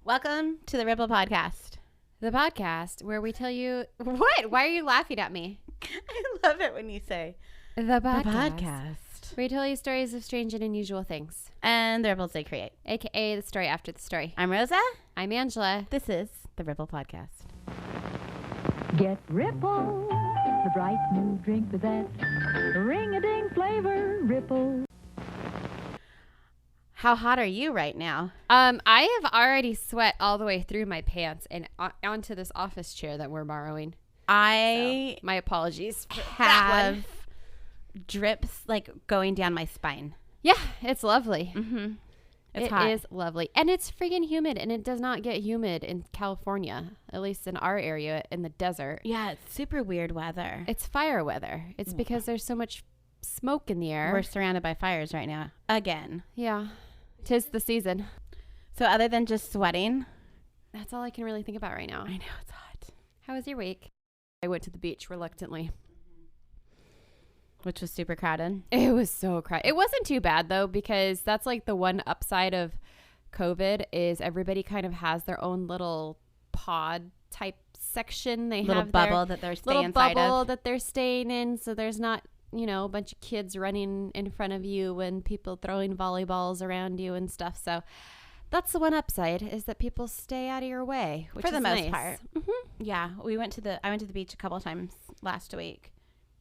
Welcome to the Ripple Podcast. The podcast where we tell you... What? Why are you laughing at me? I love it when you say The podcast. the podcast. Where we tell you stories of strange and unusual things. And the ripples they create. AKA the story after the story. I'm Rosa. I'm Angela. This is the Ripple Podcast. Get Ripple, the bright new drink with that ring-a-ding flavor, Ripple. How hot are you right now? I have already sweat all the way through my pants and onto this office chair that we're borrowing. I My apologies for that have one. drips like going down my spine. Yeah, it's lovely. Mm-hmm. It's It hot. is lovely. And it's freaking humid, and it does not get humid in California, at least in our area in the desert. Yeah, it's super weird weather. It's fire weather. It's because there's so much smoke in the air. We're surrounded by fires right now. Again. Yeah. 'Tis the season. So other than just sweating. That's all I can really think about right now. I know it's hot. How was your week? I went to the beach reluctantly. Which was super crowded. It was so crowded. It wasn't too bad, though, because that's like the one upside of COVID is everybody kind of has their own little pod type section. They Little have bubble their that they're staying little inside bubble of. that they're staying in, so there's not, a bunch of kids running in front of you and people throwing volleyballs around you and stuff. So that's the one upside is that people stay out of your way, which For the is most nice. part. Mm-hmm. Yeah, I went to the beach a couple of times last week,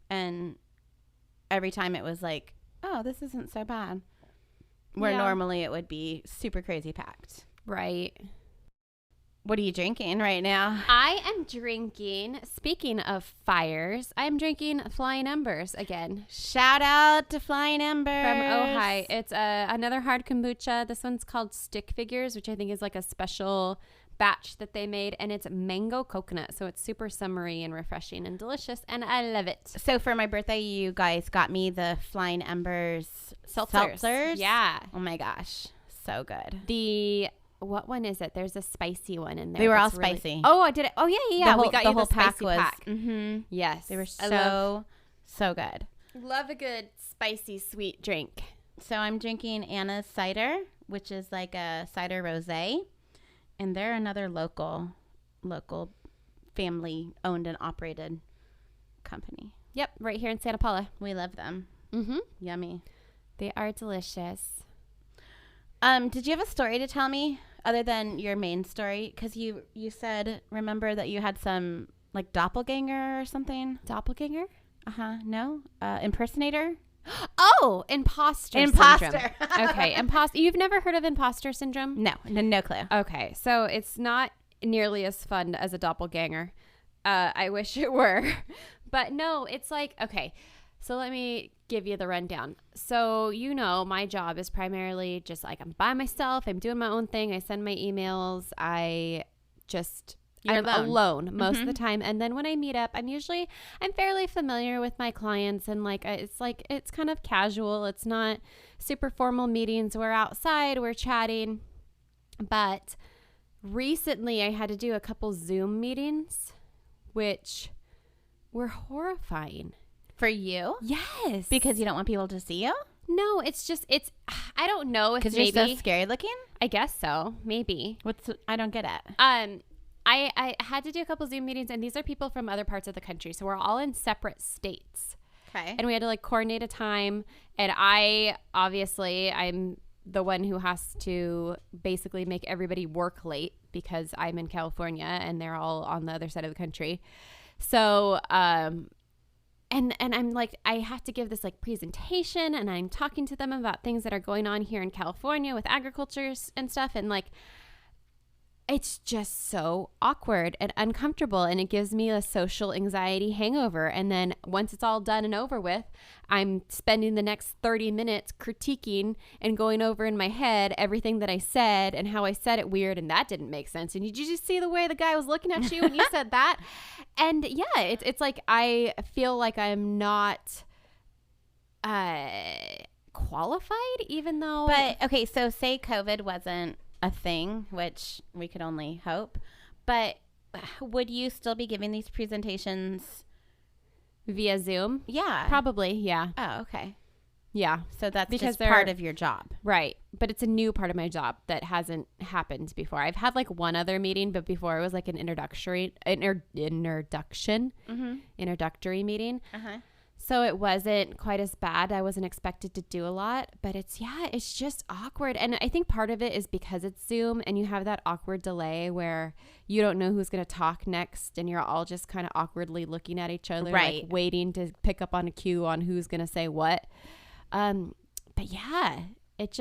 and every time it was like, oh, this isn't so bad. Where Yeah. normally it would be super crazy packed. Right. What are you drinking right now? I am drinking, speaking of fires, I'm drinking Flying Embers again Shout out to Flying Embers from Ojai. It's another hard kombucha. This one's called Stick Figures, which I think is like a special batch that they made, and it's mango coconut, so it's super summery and refreshing and delicious, and I love it. So for my birthday, you guys got me the Flying Embers seltzers. Yeah. Oh my gosh, so good. What one is it? There's a spicy one in there. They were all that's really- spicy. Oh, I did it. Oh, yeah. We got you the spicy pack. Mm-hmm. Yes. They were I so good. love a good spicy sweet drink. So I'm drinking Anna's cider, which is like a cider rosé, and they're another local family owned and operated company. Yep, right here in Santa Paula. We love them. Mm-hmm. Yummy. They are delicious. Did you have a story to tell me other than your main story? Because you said, remember that you had some like doppelganger or something? Doppelganger? No? Impersonator? Oh, imposter syndrome. Okay, imposter. You've never heard of imposter syndrome? No clue. Okay, so it's not nearly as fun as a doppelganger. I wish it were. But no, it's like, okay, so let me give you the rundown. So, my job is primarily just like I'm by myself. I'm doing my own thing. I send my emails. You're I'm alone most Mm-hmm. of the time. And then when I meet up, I'm fairly familiar with my clients, and it's kind of casual. It's not super formal meetings. We're outside, we're chatting. But recently I had to do a couple Zoom meetings, which were horrifying. For you? Yes. Because you don't want people to see you? No, I don't know if Because maybe. you're so scary looking? I guess so. Maybe. I don't get it. I had to do a couple Zoom meetings, and these are people from other parts of the country. So we're all in separate states. Okay. And we had to coordinate a time. And I'm the one who has to basically make everybody work late because I'm in California and they're all on the other side of the country. So, and I'm I have to give this presentation, and I'm talking to them about things that are going on here in California with agriculture and stuff. And it's just so awkward and uncomfortable, and it gives me a social anxiety hangover. And then once it's all done and over with, I'm spending the next 30 minutes critiquing and going over in my head everything that I said and how I said it weird and that didn't make sense. And did you just see the way the guy was looking at you when you said that? And yeah, it's like I feel like I'm not qualified, even though. But okay, so say COVID wasn't a thing, which we could only hope, but would you still be giving these presentations via Zoom? Yeah. Probably, yeah. Oh, okay. Yeah. So that's Because just they're- part of your job. Right. But it's a new part of my job that hasn't happened before. I've had like one other meeting, but before it was like an introductory meeting. Uh-huh. So it wasn't quite as bad. I wasn't expected to do a lot, but it's just awkward. And I think part of it is because it's Zoom and you have that awkward delay where you don't know who's going to talk next and you're all just kind of awkwardly looking at each other, Right. like waiting to pick up on a cue on who's going to say what. But yeah, it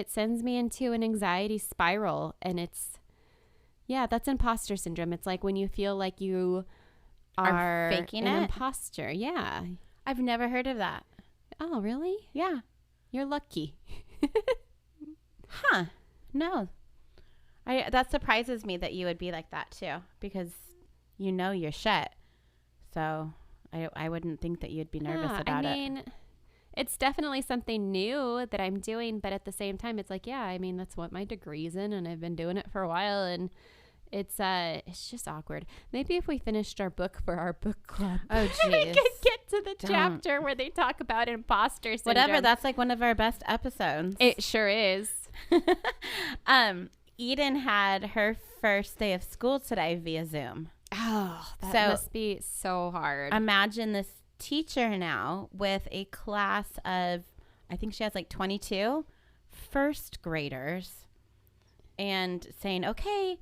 sends me into an anxiety spiral, and that's imposter syndrome. It's like when you feel like you are faking an it? imposter. Yeah. I've never heard of that. Oh, really? Yeah. You're lucky. Huh. No. That surprises me that you would be like that too, because you know your shit. So I wouldn't think that you'd be nervous about it. It's definitely something new that I'm doing, but at the same time, it's like, yeah, I mean, that's what my degree's in, and I've been doing it for a while, and it's just awkward. Maybe if we finished our book for our book club, Oh, we jeez. could get to the Don't. chapter where they talk about imposter syndrome. Whatever. That's like one of our best episodes. It sure is. Eden had her first day of school today via Zoom. Oh, that So- must be so hard. Imagine this teacher now with a class of, I think she has like 22 first graders, and saying, okay,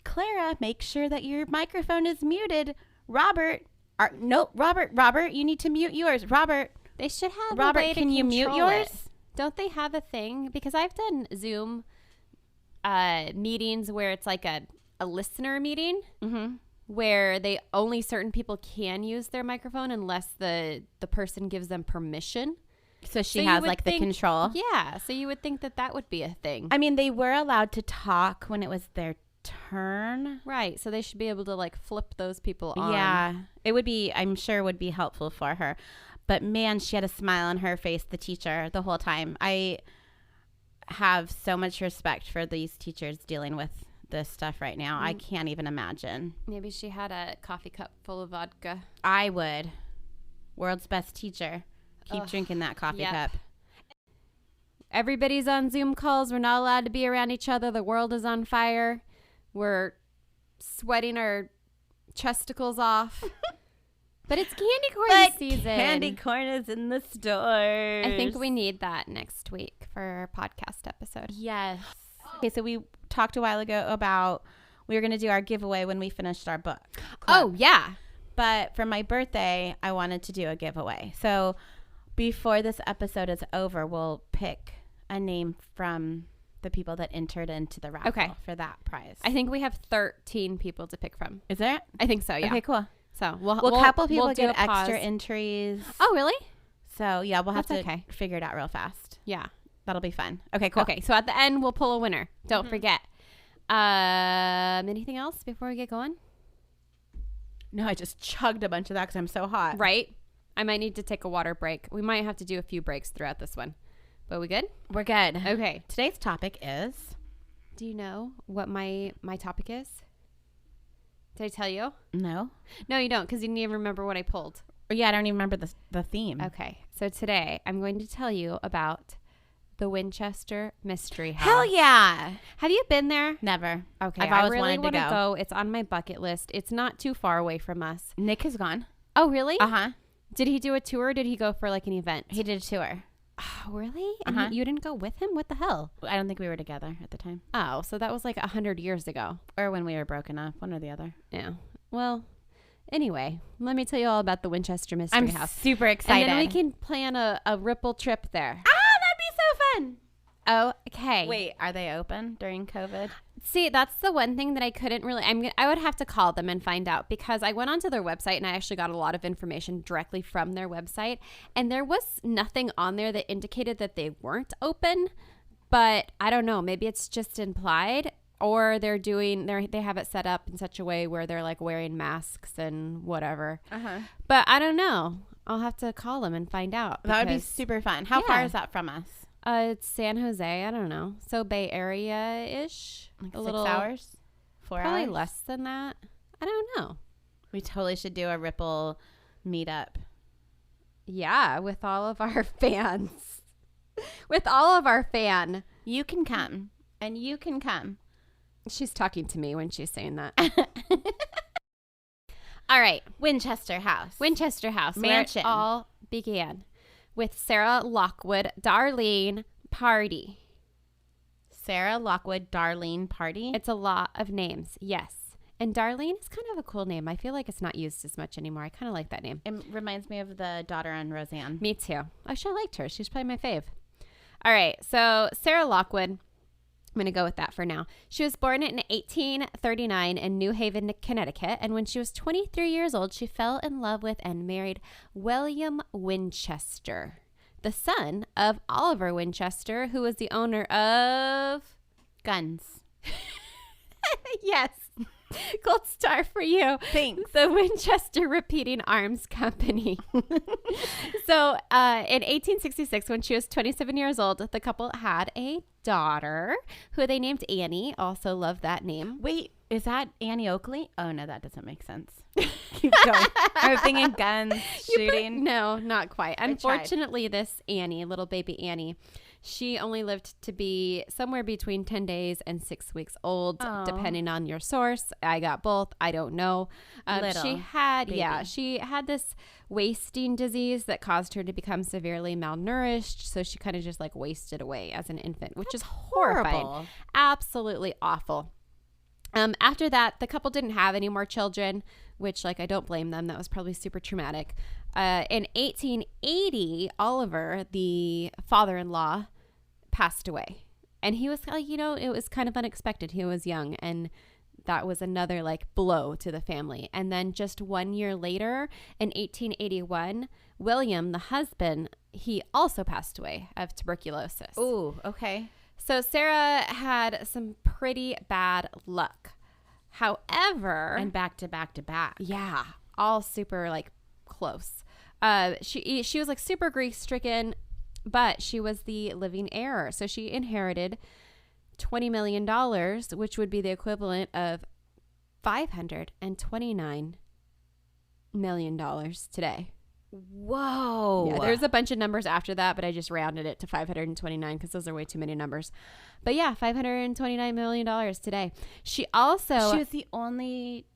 Clara, make sure that your microphone is muted. Robert, you need to mute yours. Robert, They should have a Robert, way to can you mute control yours? it. Don't they have a thing? Because I've done Zoom meetings where it's like a listener meeting Mm-hmm. where they only certain people can use their microphone unless the person gives them permission. So she So you has would like the think- control. Yeah, so you would think that would be a thing. I mean, they were allowed to talk when it was their turn. Right, so they should be able to like flip those people on. Yeah, it would be, I'm sure would be helpful for her. But man, she had a smile on her face, the teacher, the whole time. I have so much respect for these teachers dealing with this stuff right now. I can't even imagine. Maybe she had a coffee cup full of vodka. I would. World's best teacher. Keep Ugh, drinking that coffee yep. cup. Everybody's on Zoom calls. We're not allowed to be around each other. The world is on fire. We're sweating our chesticles off. But it's candy corn But season. candy corn is in the stores. I think we need that next week for our podcast episode. Yes. Okay, so we talked a while ago about we were going to do our giveaway when we finished our book. Oh, yeah. But for my birthday, I wanted to do a giveaway. So before this episode is over, we'll pick a name from the people that entered into the raffle Okay. for that prize. I think we have 13 people to pick from. Is there? I think so, yeah. Okay, cool. So Well, a couple people we'll do get a pause. extra entries. Oh, really? So yeah, we'll have That's to okay. figure it out real fast. Yeah. That'll be fun. Okay, cool. Okay, so at the end, we'll pull a winner. Don't forget. Anything else before we get going? No, I just chugged a bunch of that because I'm so hot. Right? I might need to take a water break. We might have to do a few breaks throughout this one. But we good? We're good. Okay. Today's topic is... Do you know what my topic is? Did I tell you? No. No, you don't, because you didn't even remember what I pulled. Or yeah, I don't even remember the theme. Okay. So today, I'm going to tell you about the Winchester Mystery House. Hell yeah. Have you been there? Never. Okay. I've I always really wanted to wanna go. It's on my bucket list. It's not too far away from us. Nick has gone. Oh, really? Uh-huh. Did he do a tour or did he go for like an event? He did a tour. Oh, really? And Uh-huh. you didn't go with him? What the hell? I don't think we were together at the time. Oh, so that was like 100 years ago. Or when we were broken up. One or the other. Yeah. Well, anyway, let me tell you all about the Winchester Mystery I'm House. super excited. And then we can plan a Ripple trip there. that'd be so fun. Oh, okay. Wait, are they open during COVID? See, that's the one thing that I couldn't really. I would have to call them and find out because I went onto their website and I actually got a lot of information directly from their website, and there was nothing on there that indicated that they weren't open. But I don't know. Maybe it's just implied, or they have it set up in such a way where they're like wearing masks and whatever. Uh-huh. But I don't know. I'll have to call them and find out. That would be because, super fun. How far Yeah. is that from us? It's San Jose. I don't know. So Bay Area-ish. Like a 6 little hours? 4 Probably hours? less than that. I don't know. We totally should do a Ripple meetup. Yeah, with all of our fans. With all of our fan. You can come. And you can come. She's talking to me when she's saying that. All right. Winchester House. Winchester House. Mansion. Where it all began with Sarah Lockwood, Darlene Party. Sarah Lockwood, Darlene Party. It's a lot of names. Yes. And Darlene is kind of a cool name. I feel like it's not used as much anymore. I kind of like that name. It reminds me of the daughter on Roseanne. Me too. Actually, I liked her. She's probably my fave. All right. So Sarah Lockwood. I'm going to go with that for now. She was born in 1839 in New Haven, Connecticut. And when she was 23 years old, she fell in love with and married William Winchester, the son of Oliver Winchester, who was the owner of Guns. Yes. Gold star for you. Thanks. The Winchester Repeating Arms Company. So in 1866, when she was 27 years old, the couple had a daughter who they named Annie. Also love that name. Wait, is that Annie Oakley? Oh, no, that doesn't make sense. Keep going. I was thinking guns, shooting. No, not quite. Unfortunately, this Annie, little baby Annie, she only lived to be somewhere between 10 days and 6 weeks old, depending on your source. I got both. I don't know. She had this wasting disease that caused her to become severely malnourished. So she kind of just like wasted away as an infant, which is horrifying. Horrible. Absolutely awful. After that, the couple didn't have any more children, which like I don't blame them. That was probably super traumatic. In 1880, Oliver, the father-in-law, passed away. And he was like, it was kind of unexpected. He was young, and that was another like blow to the family. And then just 1 year later, in 1881, William, the husband, he also passed away of tuberculosis. Ooh, okay. So Sarah had some pretty bad luck. However, And back to back to back. yeah, all super like close. She was like super grief stricken, but she was the living heir. So she inherited $20 million, which would be the equivalent of $529 million today. Whoa. Yeah, there's a bunch of numbers after that, but I just rounded it to 529 because those are way too many numbers. But yeah, $529 million today. She was the only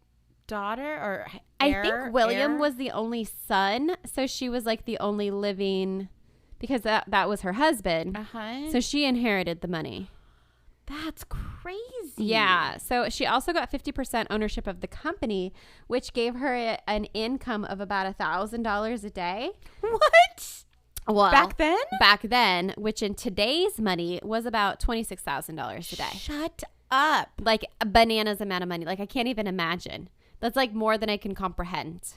daughter or heir? I think William was the only son, so she was like the only living, because that was her husband. Uh-huh. So she inherited the money. That's crazy. Yeah. So she also got 50% ownership of the company, which gave her an income of about $1,000 a day. What? Well, Back then? Which in today's money was about $26,000 a day. Shut up. Like a bananas amount of money. Like I can't even imagine. That's like more than I can comprehend.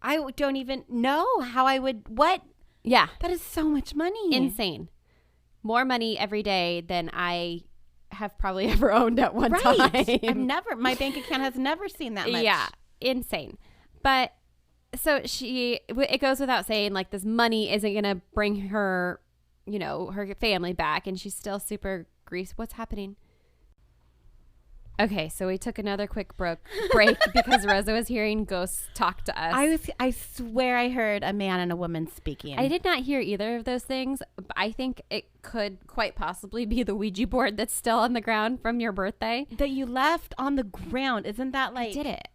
I don't even know how I would. What? Yeah. That is so much money. Insane. More money every day than I have probably ever owned at one time. My bank account has never seen that much. Yeah. Insane. But so it goes without saying, like, this money isn't going to bring her, her family back. And she's still super grief. What's happening? Okay, so we took another quick break because Rosa was hearing ghosts talk to us. I swear I heard a man and a woman speaking. I did not hear either of those things. I think it could quite possibly be the Ouija board that's still on the ground from your birthday. That you left on the ground. Isn't that like... I did it.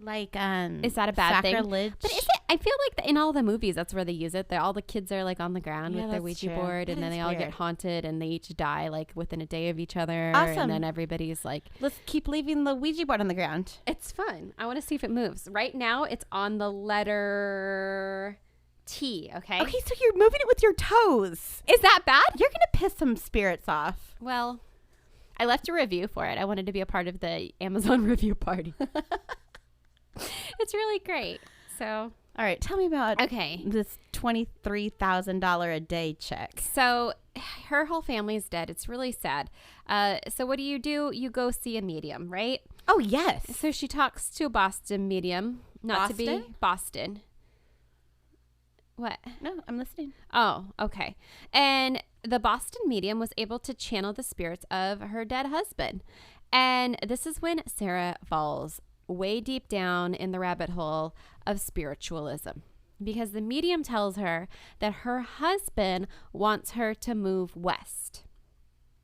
Like, is that a bad sacrilege? thing? But is it? I feel like in all the movies, that's where they use it. All the kids are like on the ground with their Ouija board, and then they all get haunted, and they each die like within a day of each other. Awesome. And then everybody's like, let's keep leaving the Ouija board on the ground. It's fun. I want to see if it moves. Right now, it's on the letter T. Okay. Okay, so you're moving it with your toes. Is that bad? You're gonna piss some spirits off. Well, I left a review for it. I wanted to be a part of the Amazon review party. It's really great. So, all right, tell me about this $23,000 a day check. So, her whole family is dead. It's really sad. So, what do? You go see a medium, right? Oh, yes. So, she talks to a Boston medium, not to be Boston. What? No, I'm listening. Oh, okay. And the Boston medium was able to channel the spirits of her dead husband. And this is when Sarah falls way deep down in the rabbit hole of spiritualism. because the medium tells her that her husband wants her to move west.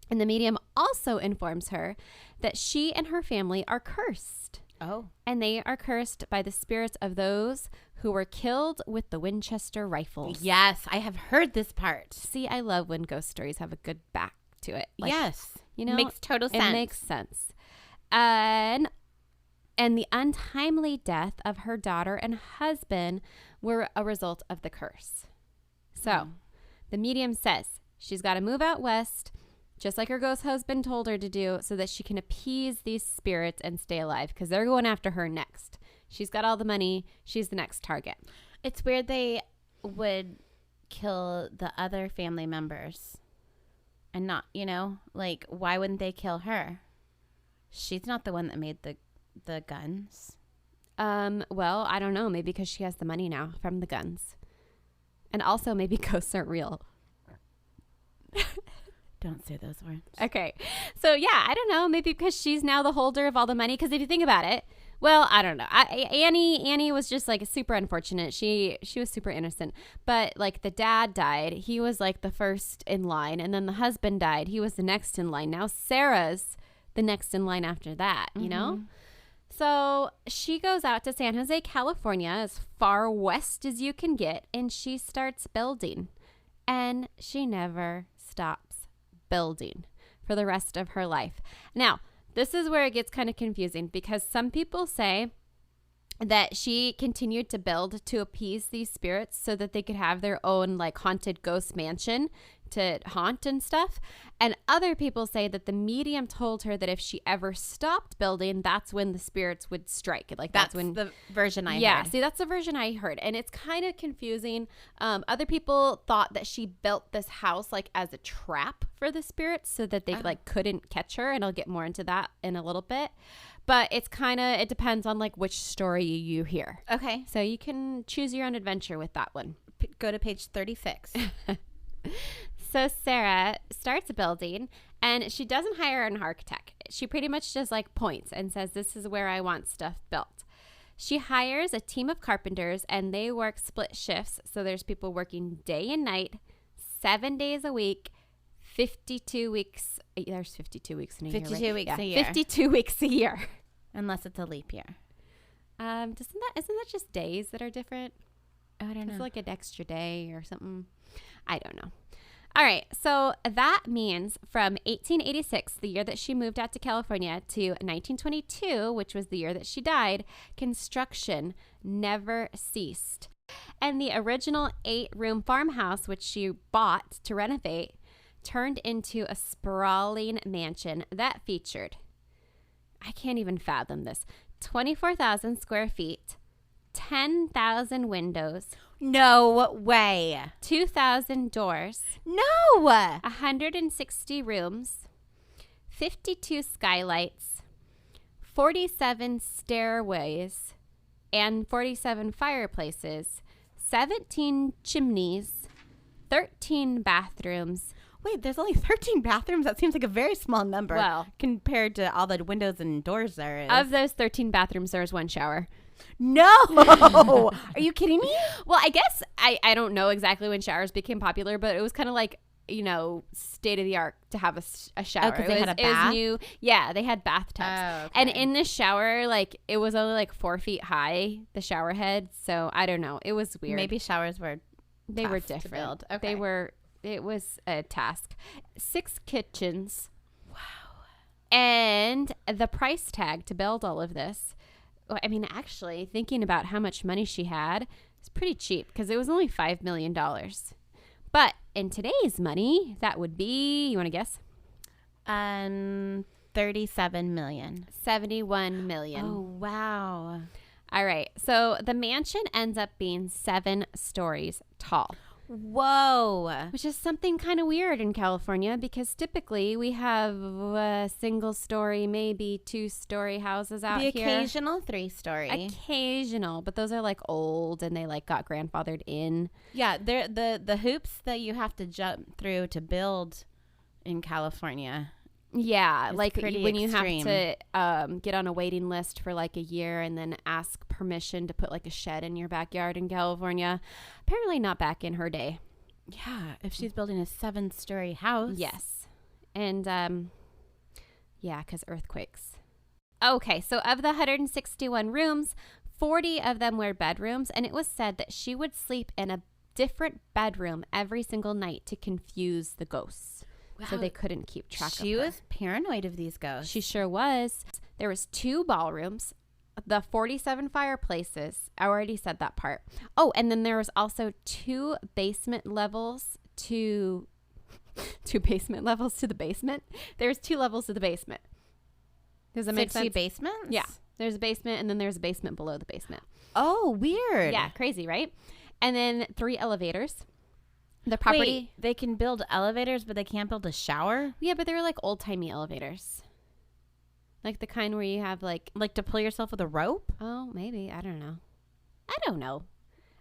And the medium also informs her that she and her family are cursed. Oh. And they are cursed by the spirits of those who were killed with the Winchester rifles. Yes, I have heard this part. See, I love when ghost stories have a good back to it. Like, yes. You know, makes total sense. It makes sense. And the untimely death of her daughter and husband were a result of the curse. So the medium says she's got to move out west, just like her ghost husband told her to do, so that she can appease these spirits and stay alive, because they're going after her next. She's got all the money. She's the next target. It's weird they would kill the other family members and not, you know, like, why wouldn't they kill her? She's not the one that made the guns. Well, I don't know. Maybe because she has the money now from the guns. And also maybe ghosts aren't real. Don't say those words. Okay. So, yeah, I don't know. Maybe because she's now the holder of all the money. Because if you think about it, well, I don't know. Annie was just like super unfortunate. She was super innocent. But like the dad died. He was like the first in line. And then the husband died. He was the next in line. Now Sarah's the next in line after that, you know? So she goes out to San Jose, California, as far west as you can get. And she starts building. And she never stops building for the rest of her life. Now, this is where it gets kind of confusing, because some people say that she continued to build to appease these spirits so that they could have their own like haunted ghost mansion to haunt and stuff. And other people say that the medium told her that if she ever stopped building, that's when the spirits would strike. Like that's when the version I yeah, heard. see, that's the version I heard. And it's kind of confusing. Other people thought that she built this house like as a trap for the spirits so that they like couldn't catch her. And I'll get more into that in a little bit. But it's kind of, it depends on like which story you hear. Okay. So you can choose your own adventure with that one. Go to page 36. So Sarah starts building, and she doesn't hire an architect. She pretty much just like points and says, this is where I want stuff built. She hires a team of carpenters, and they work split shifts. So there's people working day and night, 7 daes a week, 52 weeks. There's 52 weeks in a year, 52 right? weeks Yeah, a year. 52 weeks a year. Unless it's a leap year. Isn't that just days that are different? I don't know. It's like an extra day or something. I don't know. All right. So that means from 1886, the year that she moved out to California, to 1922, which was the year that she died, construction never ceased. And the original 8-room farmhouse, which she bought to renovate, turned into a sprawling mansion that featured, I can't even fathom this, 24,000 square feet, 10,000 windows. No way. 2,000 doors. No. 160 rooms. 52 skylights. 47 stairways. And 47 fireplaces. 17 chimneys. 13 bathrooms. Wait, there's only 13 bathrooms? That seems like a very small number. Well, compared to all the windows and doors there is. Of those 13 bathrooms, there was one shower. No. Are you kidding me? Well, I guess I don't know exactly when showers became popular, but it was kind of like, you know, state of the art to have a shower. because they had a It was bath? new. Yeah, they had bathtubs. Oh, okay. And in this shower, like, it was only like 4 feet high, the shower head. So I don't know. It was weird. Maybe showers were they were tough to different. build. Okay. It was a task. 6 kitchens. Wow. And the price tag to build all of this, well, I mean, actually, thinking about how much money she had, it's pretty cheap because it was only $5 million. But in today's money, that would be, you want to guess? 37 million. 71 million. Oh, wow. All right. So the mansion ends up being 7 stories tall. Whoa. Which is something kind of weird in California because typically we have a single story, maybe 2-story houses out The here. occasional 3-story. Occasional, but those are like old and they like got grandfathered in. Yeah, the hoops that you have to jump through to build in California Yeah, It's like pretty when you extreme. have to get on a waiting list for like a year and then ask permission to put like a shed in your backyard in California. Apparently not back in her day. Yeah, if she's building a 7-story house. Yes. And yeah, because earthquakes. Okay, so of the 161 rooms, 40 of them were bedrooms, and it was said that she would sleep in a different bedroom every single night to confuse the ghosts. So Wow. they couldn't keep track of her. She was paranoid of these ghosts. She sure was. There was 2 ballrooms, the 47 fireplaces. I already said that part. Oh, and then there was also 2 basement levels to 2 basement levels to the basement. There's 2 levels to the basement. Does that make 60 sense? basements? Yeah. There's a basement and then there's a basement below the basement. Oh, weird. Yeah, crazy, right? And then 3 elevators. The property. Wait, they can build elevators, but they can't build a shower? Yeah, but they're like old-timey elevators. Like the kind where you have like, Like to pull yourself with a rope? oh, maybe. I don't know.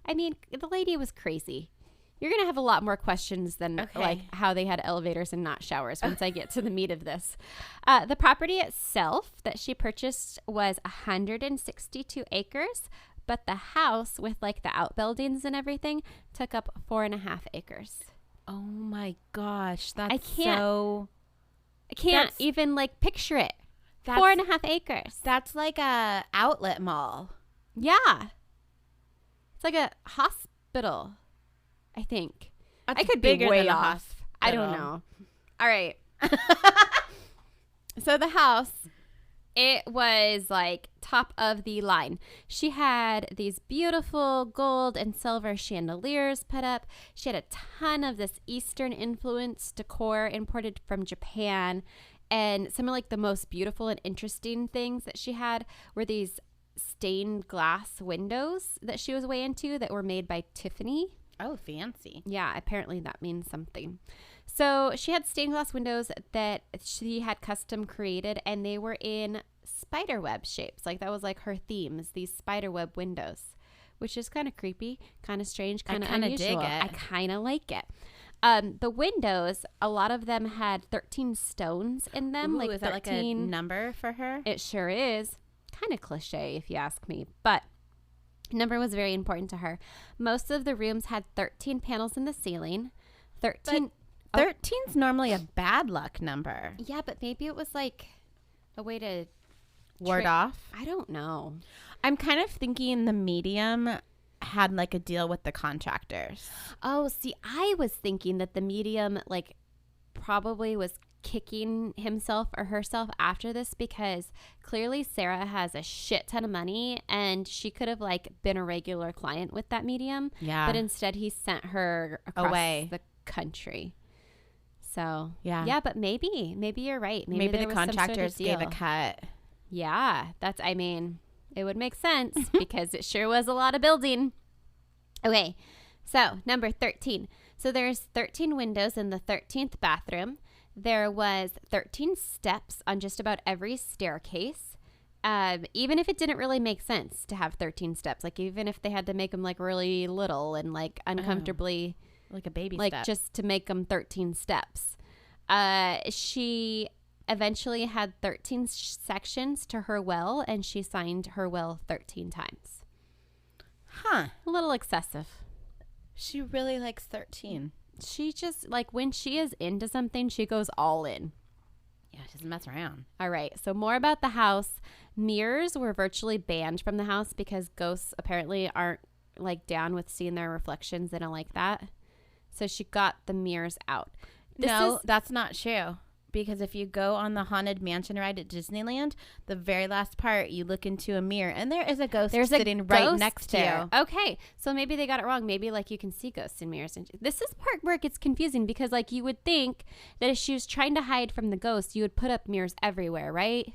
I mean, the lady was crazy. You're going to have a lot more questions than Okay. like how they had elevators and not showers once I get to the meat of this. The property itself that she purchased was 162 acres, but the house with like the outbuildings and everything took up 4.5 acres. Oh my gosh. That's I can't- so... I can't That's- even like picture it. That's, 4.5 acres. That's like a outlet mall. Yeah. It's like a hospital, I think. That's I could be bigger way than a off. I don't hospital. know. All right. So the house, it was like top of the line. She had these beautiful gold and silver chandeliers put up. She had a ton of this Eastern influence decor imported from Japan. And some of like the most beautiful and interesting things that she had were these stained glass windows that she was way into that were made by Tiffany. Oh, fancy. Yeah, apparently that means something. So she had stained glass windows that she had custom created, and they were in spiderweb shapes. Like that was like her themes, these spiderweb windows, which is kind of creepy, kind of strange, kind of kinda unusual. dig it. I kind of like it. The windows, a lot of them had 13 stones in them. Ooh, like is that 13. like a number for her? It sure is. Kind of cliche if you ask me, but number was very important to her. Most of the rooms had 13 panels in the ceiling. 13. 13's normally a bad luck number. Yeah, but maybe it was like a way to Ward trick- off. I don't know. I'm kind of thinking the medium had like a deal with the contractors. Oh, see, I was thinking that the medium like probably was kicking himself or herself after this because clearly Sarah has a shit ton of money and she could have like been a regular client with that medium. Yeah. But instead he sent her across Away. the country. So Yeah. but maybe you're right. Maybe there the was some sort of contractors gave a deal. cut. Yeah, I mean, it would make sense because it sure was a lot of building. Okay, so number 13. So there's 13 windows in the 13th bathroom. There was 13 steps on just about every staircase. Even if it didn't really make sense to have 13 steps, like even if they had to make them like really little and like uncomfortably, Like a baby like step. just to make them 13 steps. She eventually had 13 sections to her well, and she signed her will 13 times. Huh. A little excessive. She really likes 13. She just, like, when she is into something, she goes all in. Yeah, she doesn't mess around. All right, so more about the house. Mirrors were virtually banned from the house because ghosts apparently aren't, like, down with seeing their reflections. They don't like that. So she got the mirrors out. That's not true. Because if you go on the Haunted Mansion ride at Disneyland, the very last part, you look into a mirror, and there is a ghost sitting right ghost next to there. you. Okay, so maybe they got it wrong. Maybe, like, you can see ghosts in mirrors. And this is part where it gets confusing because, like, you would think that if she was trying to hide from the ghost, you would put up mirrors everywhere, right?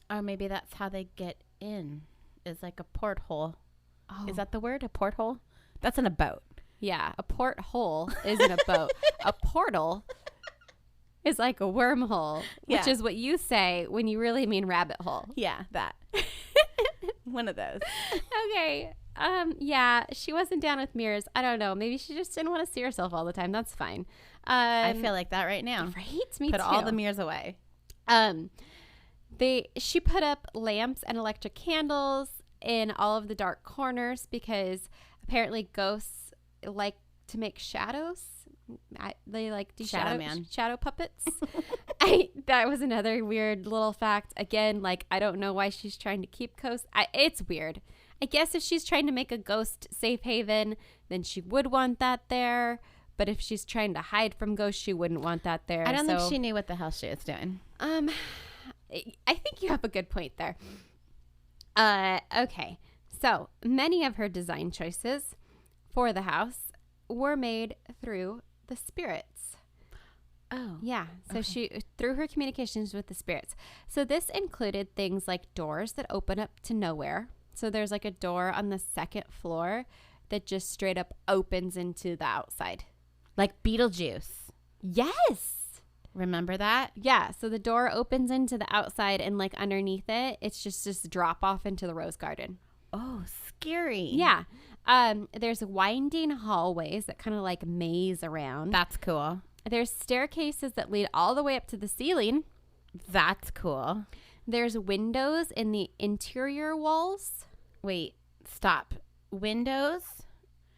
Or maybe that's how they get in, is like a porthole. Oh. Is that the word? A porthole? That's in a boat. Yeah, a porthole isn't a boat. A portal is like a wormhole, which Yeah. is what you say when you really mean rabbit hole. Yeah, that. One of those. Okay. Yeah, she wasn't down with mirrors. I don't know. Maybe she just didn't want to see herself all the time. That's fine. I feel like that right now. Right? Me Put too. all the mirrors away. She put up lamps and electric candles in all of the dark corners because apparently ghosts like to make shadows. They like do shadow puppets. That was another weird little fact. Again, like, I don't know why she's trying to keep ghosts. It's weird. I guess if she's trying to make a ghost safe haven, then she would want that there. But if she's trying to hide from ghosts, she wouldn't want that there. I don't think she knew what the hell she was doing. I think you have a good point there. Okay. So many of her design choices for the house were made through the spirits. Oh. Yeah. So she, through her communications with the spirits. So this included things like doors that open up to nowhere. So there's like a door on the second floor that just straight up opens into the outside. Like Beetlejuice. Yes. Remember that? Yeah. So the door opens into the outside and like underneath it, it's just drop off into the rose garden. Oh, scary. Yeah. There's winding hallways that kind of like maze around. That's cool. There's staircases that lead all the way up to the ceiling. That's cool. There's windows in the interior walls. Wait, stop. Windows?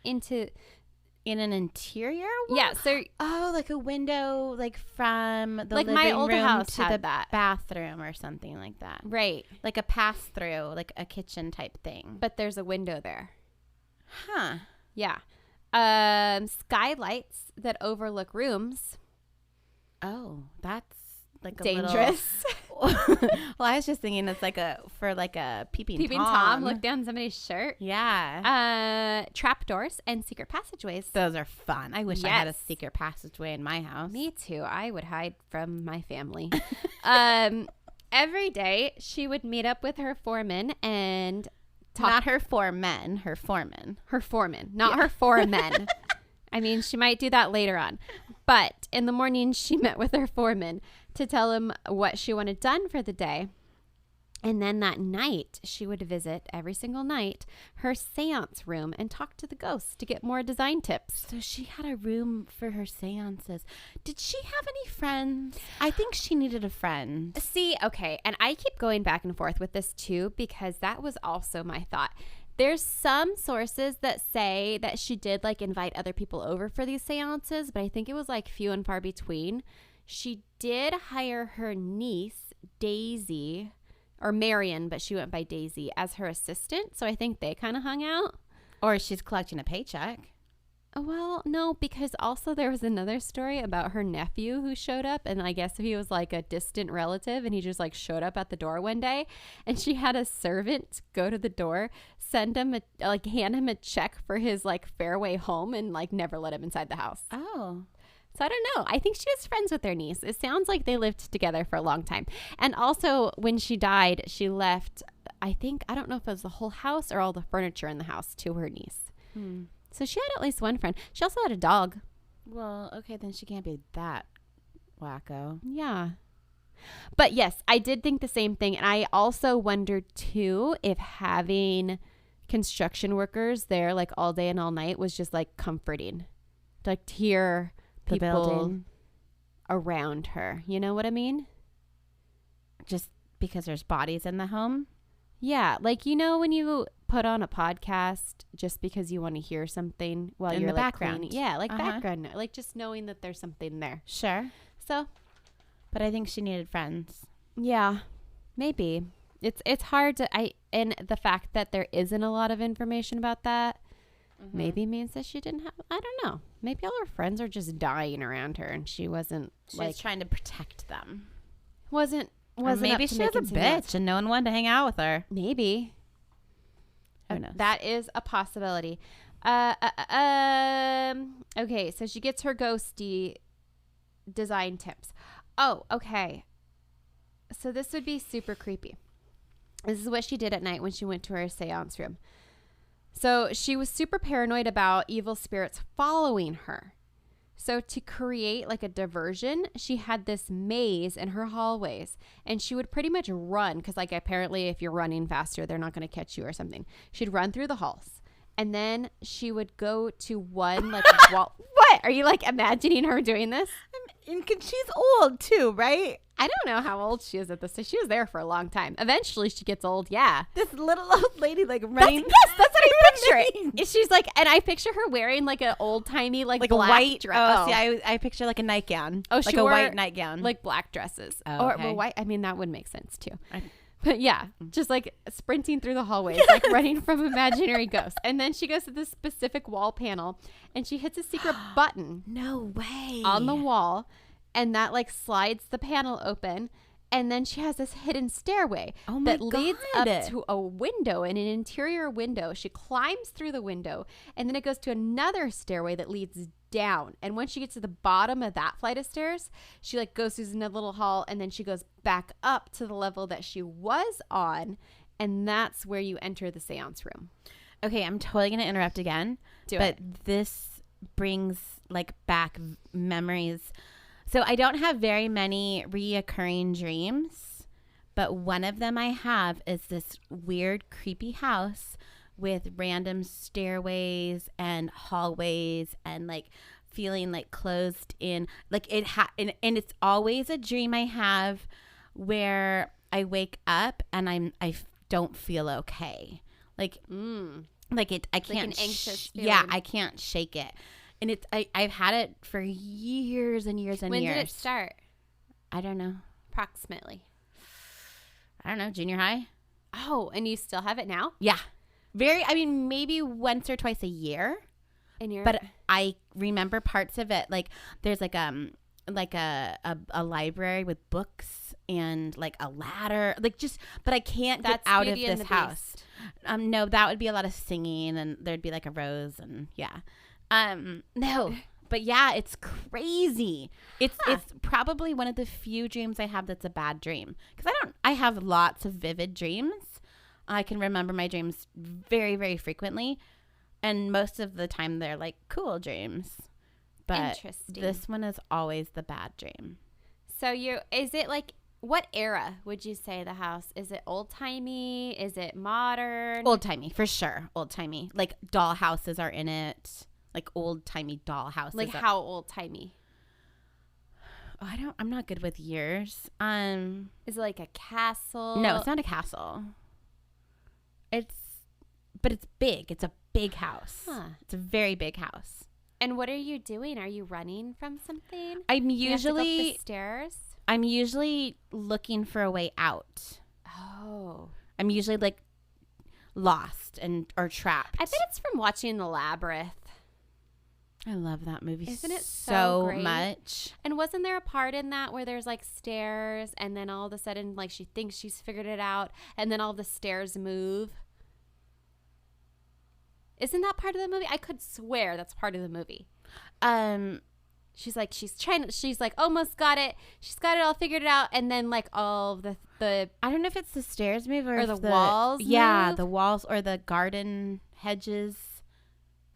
In an interior wall? Yeah, so like a window, like from the like living my old room house to had the that. bathroom or something like that. Right. Like a pass through, like a kitchen type thing. But there's a window there. Huh. Yeah. Skylights that overlook rooms. Oh, that's like a Dangerous. Well, I was just thinking it's like a peeping Tom. Look down somebody's shirt. Yeah. Trapdoors and secret passageways. Those are fun. I wish I had a Yes. secret passageway in my house. Me too. I would hide from my family. Every day she would meet up with her foreman and talk. Not her foremen, her foreman. Her foreman, not her foremen. I mean, she might do that later on. But in the morning, she met with her foreman to tell him what she wanted done for the day. And then that night, she would visit every single night her seance room and talk to the ghosts to get more design tips. So she had a room for her seances. Did she have any friends? I think she needed a friend. See, okay, and I keep going back and forth with this too because that was also my thought. There's some sources that say that she did like invite other people over for these seances, but I think it was like few and far between. She did hire her niece, Daisy, or Marion, but she went by Daisy, as her assistant. So I think they kind of hung out. Or she's collecting a paycheck. Well, no, because also there was another story about her nephew who showed up, and I guess he was like a distant relative, and he just like showed up at the door one day, and she had a servant go to the door, hand him a check for his like fairway home, and like never let him inside the house. Oh. So I don't know. I think she was friends with their niece. It sounds like they lived together for a long time. And also when she died, she left, I don't know if it was the whole house or all the furniture in the house to her niece. So she had at least one friend. She also had a dog. Well, okay, then she can't be that wacko. Yeah. But yes, I did think the same thing. And I also wondered too if having construction workers there like all day and all night was just like comforting. Like to hear The people building. around her. You know what I mean? Just because there's bodies in the home? Yeah. Like, you know, when you put on a podcast just because you want to hear something while In you're the like background. cleaning. Yeah, like Uh-huh. background. Like just knowing that there's something there. Sure. So, But I think she needed friends. yeah, maybe. It's hard to and the fact that there isn't a lot of information about that maybe means that she didn't have, I don't know. Maybe all her friends are just dying around her and she wasn't She like was trying to protect them. wasn't Or maybe up to she was a making some notes. bitch and no one wanted to hang out with her. Maybe. Who knows? That is a possibility. Okay, so she gets her ghosty design tips. Oh, okay. So this would be super creepy. This is what she did at night when she went to her seance room. So she was super paranoid about evil spirits following her. So to create like a diversion, she had this maze in her hallways, and she would pretty much run because like apparently if you're running faster, they're not going to catch you or something. She'd run through the halls And then she would go to one like wall. What? Are you like imagining her doing this? And she's old too, right? I don't know how old she is at this. She was there for a long time. Eventually she gets old. Yeah. This little old lady like running. Yes, that's what I picture. She's like, and I picture her wearing like an old timey like a black white dress. Oh, see, I picture like a nightgown. Oh, like she a wore, white nightgown. like black dresses. Oh, Or okay. well, white. I mean, that would make sense too. But yeah, just like sprinting through the hallways, like running from imaginary ghosts. And then she goes to this specific wall panel and she hits a secret button No way. on the wall. And that like slides the panel open. And then she has this hidden stairway that leads up to a window, and an interior window. She climbs through the window, and then it goes to another stairway that leads down. And when she gets to the bottom of that flight of stairs, she like goes through another little hall, and then she goes back up to the level that she was on, and that's where you enter the seance room. Okay, I'm totally going to interrupt again. But this brings like back memories. So I don't have very many reoccurring dreams, but one of them I have is this weird, creepy house with random stairways and hallways and like feeling like closed in. Like and it's always a dream I have where I wake up and I don't feel okay. Like it, I can't. Like an anxious yeah, feeling. I can't shake it. And it's I've had it for years and years and When years. did it start? I don't know. Approximately. I don't know. Junior high? Oh, and you still have it now? Yeah. I mean, maybe once or twice a year. And you're But I remember parts of it. Like there's like a library with books and like a ladder. Like just, but I can't get out of Beauty and this the house. No, that would be a lot of singing and there'd be like a rose and yeah. No, but yeah, it's crazy. It's probably one of the few dreams I have that's a bad dream because I have lots of vivid dreams. I can remember my dreams very, very frequently, and most of the time they're like cool dreams. But Interesting. this one is always the bad dream. So is it like, what era would you say the house? Is it old timey? Is it modern? Old timey for sure. Old timey, like doll houses are in it. Like old timey doll houses. Like how old timey? Oh, I'm not good with years. Is it like a castle? No, it's not a castle. But it's big. It's a big house. Huh. It's a very big house. And what are you doing? Are you running from something? I'm You have to go up the usually stairs. I'm usually looking for a way out. Oh, I'm usually like lost or trapped. I bet it's from watching The Labyrinth. I love that movie. Isn't it so great? much? And wasn't there a part in that where there's like stairs, and then all of a sudden like she thinks she's figured it out, and then all the stairs move? Isn't that part of the movie? I could swear that's part of the movie. She's like almost got it. She's got it all figured out, and then like all the I don't know if it's the stairs move or Or if the walls Yeah, move? the walls or the garden hedges.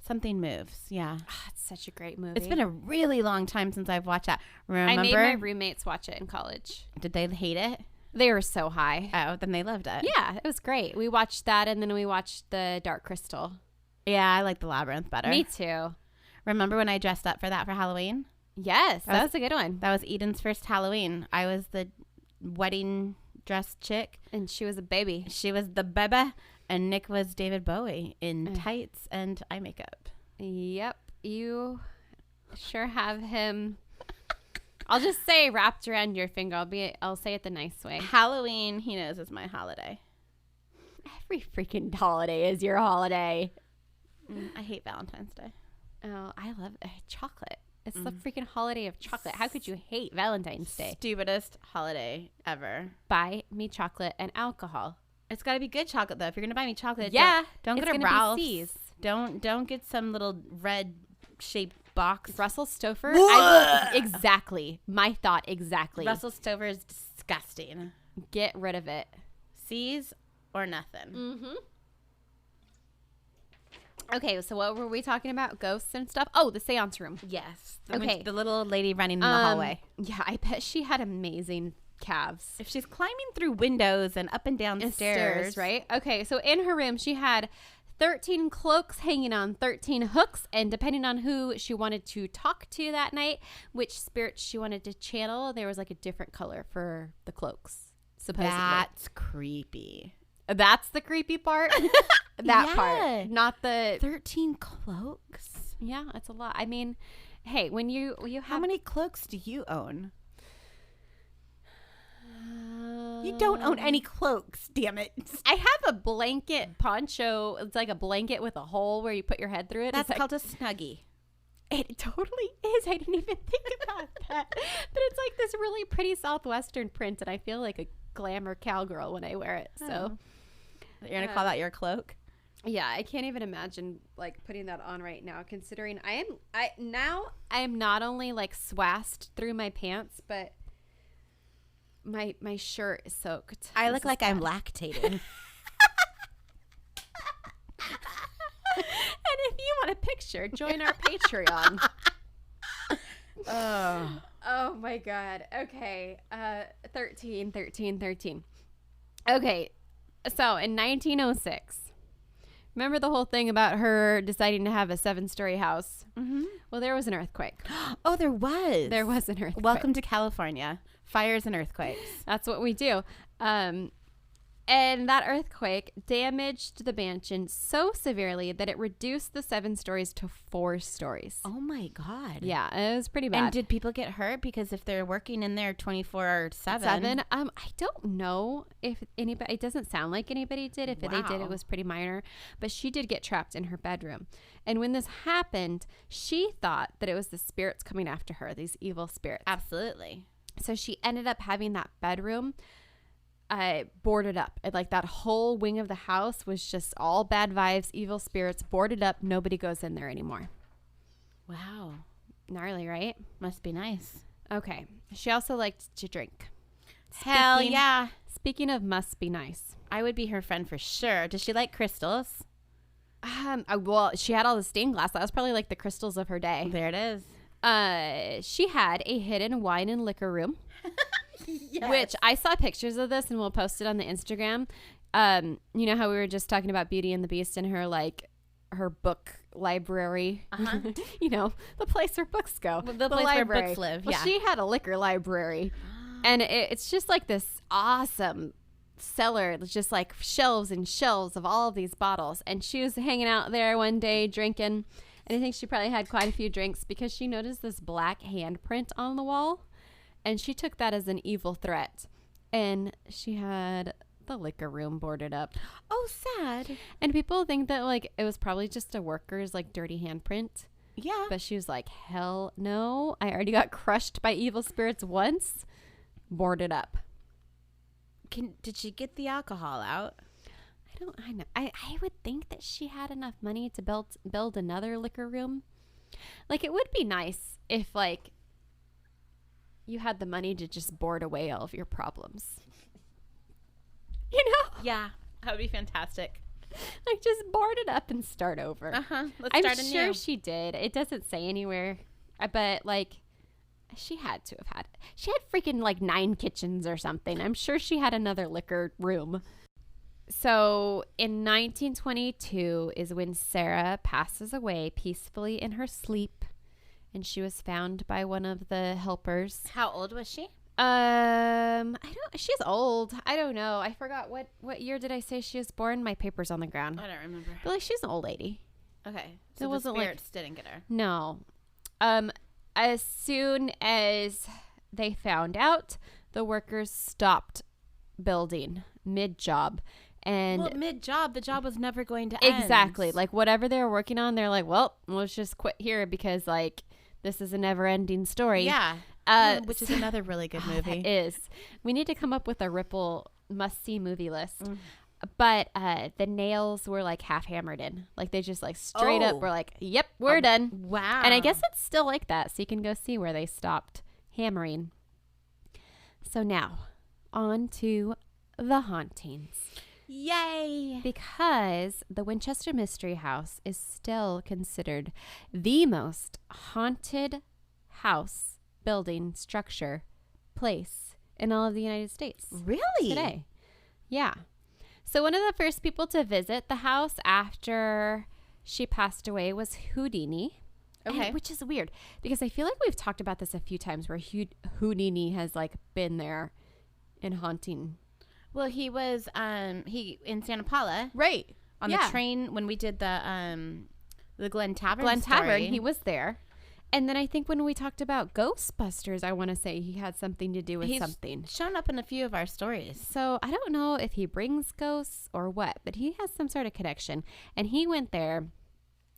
Something moves. Yeah. it's such a great movie. It's been a really long time since I've watched that. Remember? I made my roommates watch it in college. Did they hate it? They were so high. Oh, then they loved it. Yeah, it was great. We watched that, and then we watched The Dark Crystal. Yeah, I like the Labyrinth better. Me too. Remember when I dressed up for that for Halloween? Yes, that was a good one. That was Eden's first Halloween. I was the wedding dress chick. And she was a baby. She was the bebe, and Nick was David Bowie in tights and eye makeup. Yep, you sure have him. I'll just say wrapped around your finger. I'll say it the nice way. Halloween, he knows, is my holiday. Every freaking holiday is your holiday. I hate Valentine's Day. Oh, I love chocolate. It's the freaking holiday of chocolate. How could you hate Valentine's Day? Stupidest holiday ever. Buy me chocolate and alcohol. It's got to be good chocolate, though. If you're going to buy me chocolate, Yeah, don't it's go to gonna be Ralph's. C's. Don't get some little red shaped box. Russell Stover? Exactly. My thought exactly. Russell Stover is disgusting. Get rid of it. C's or nothing. Mm-hmm. Okay, so what were we talking about? Ghosts and stuff? Oh, the seance room. Yes. Okay. The little lady running in the hallway. Yeah, I bet she had amazing calves. If she's climbing through windows and up and down stairs, Right? Okay, so in her room, she had 13 cloaks hanging on 13 hooks, and depending on who she wanted to talk to that night, which spirit she wanted to channel, there was like a different color for the cloaks, supposedly. That's creepy. That's the creepy part. That part, not the 13 cloaks. Yeah, it's a lot. I mean, hey, when you have How many cloaks do you own? You don't own any cloaks, damn it. I have a blanket poncho. It's like a blanket with a hole where you put your head through it. That's It's called a snuggie. It totally is. I didn't even think about that. But it's like this really pretty Southwestern print, and I feel like a glamour cowgirl when I wear it. So You're going to call that your cloak? yeah, I can't even imagine like putting that on right now, considering I am not only like swassed through my pants, but my shirt is soaked. I This look is like I'm bad. lactating. And if you want a picture, join our Patreon. Oh. Oh my God. Okay. 13. Okay. So in 1906, remember the whole thing about her deciding to have a 7-story house? Mm-hmm. Well, there was an earthquake. Oh, there was. There was an earthquake. Welcome to California. Fires and earthquakes. That's what we do. And that earthquake damaged the mansion so severely that it reduced the 7 stories to 4 stories. Oh my God. Yeah, it was pretty bad. And did people get hurt? Because if they're working in there 24/7. I don't know if anybody, it doesn't sound like anybody did. If they did, Wow. it was pretty minor. But she did get trapped in her bedroom. And when this happened, she thought that it was the spirits coming after her, these evil spirits. Absolutely. So she ended up having that bedroom boarded up. And like that whole wing of the house was just all bad vibes, evil spirits, boarded up. Nobody goes in there anymore. Wow. Gnarly, right? Must be nice. Okay. She also liked to drink. Hell Speaking- yeah. Speaking of must be nice. I would be her friend for sure. Does she like crystals? Well, she had all the stained glass. That was probably like the crystals of her day. There it is. She had a hidden wine and liquor room, Yes. which I saw pictures of this, and we'll post it on the Instagram. You know how we were just talking about Beauty and the Beast and her like her book library. Uh-huh. You know, the place where books go. The place where books live, Well, yeah. she had a liquor library, and it's just like this awesome cellar. It's just like shelves and shelves of all of these bottles. And she was hanging out there one day drinking, and I think she probably had quite a few drinks because she noticed this black handprint on the wall, and she took that as an evil threat. And she had the liquor room boarded up. Oh, sad. And people think that like it was probably just a worker's like dirty handprint. Yeah. But she was like, hell no. I already got crushed by evil spirits once. Boarded up. Did she get the alcohol out? I know. I would think that she had enough money to build another liquor room. Like it would be nice if like you had the money to just board away all of your problems. You know? Yeah. That would be fantastic. Like just board it up and start over. Uh-huh. Let's I'm start sure anew. she did. It doesn't say anywhere. But like she had to have had. She had freaking like 9 kitchens or something. I'm sure she had another liquor room. So in 1922 is when Sarah passes away peacefully in her sleep, and she was found by one of the helpers. How old was she? She's old. I don't know. I forgot what year did I say she was born? My paper's on the ground. I don't remember. But like she's an old lady. Okay. It So the wasn't like- spirits didn't get her. No. As soon as they found out, the workers stopped building mid-job. And Well, mid-job, the job was never going to end. exactly, like whatever they were working on, they're like, well, let's just quit here because like this is a never-ending story. Yeah. Which is another really good movie. It is. We need to come up with a Ripple must-see movie list. Mm. But the nails were like half hammered in. Like they just like straight Oh. up were like, yep, we're done. Wow. And I guess it's still like that. So you can go see where they stopped hammering. So now on to the hauntings. Yay. Because the Winchester Mystery House is still considered the most haunted house, building, structure, place in all of the United States Really? today. Yeah. So one of the first people to visit the house after she passed away was Houdini. Okay. Which is weird because I feel like we've talked about this a few times where Houdini has like been there and haunting. Well, he was he in Santa Paula Right. on the train when we did the Glen Tavern Glen story. Tavern, he was there. And then I think when we talked about Ghostbusters, I want to say he had something to do with He's something. shown up in a few of our stories. So I don't know if he brings ghosts or what, but he has some sort of connection. And he went there.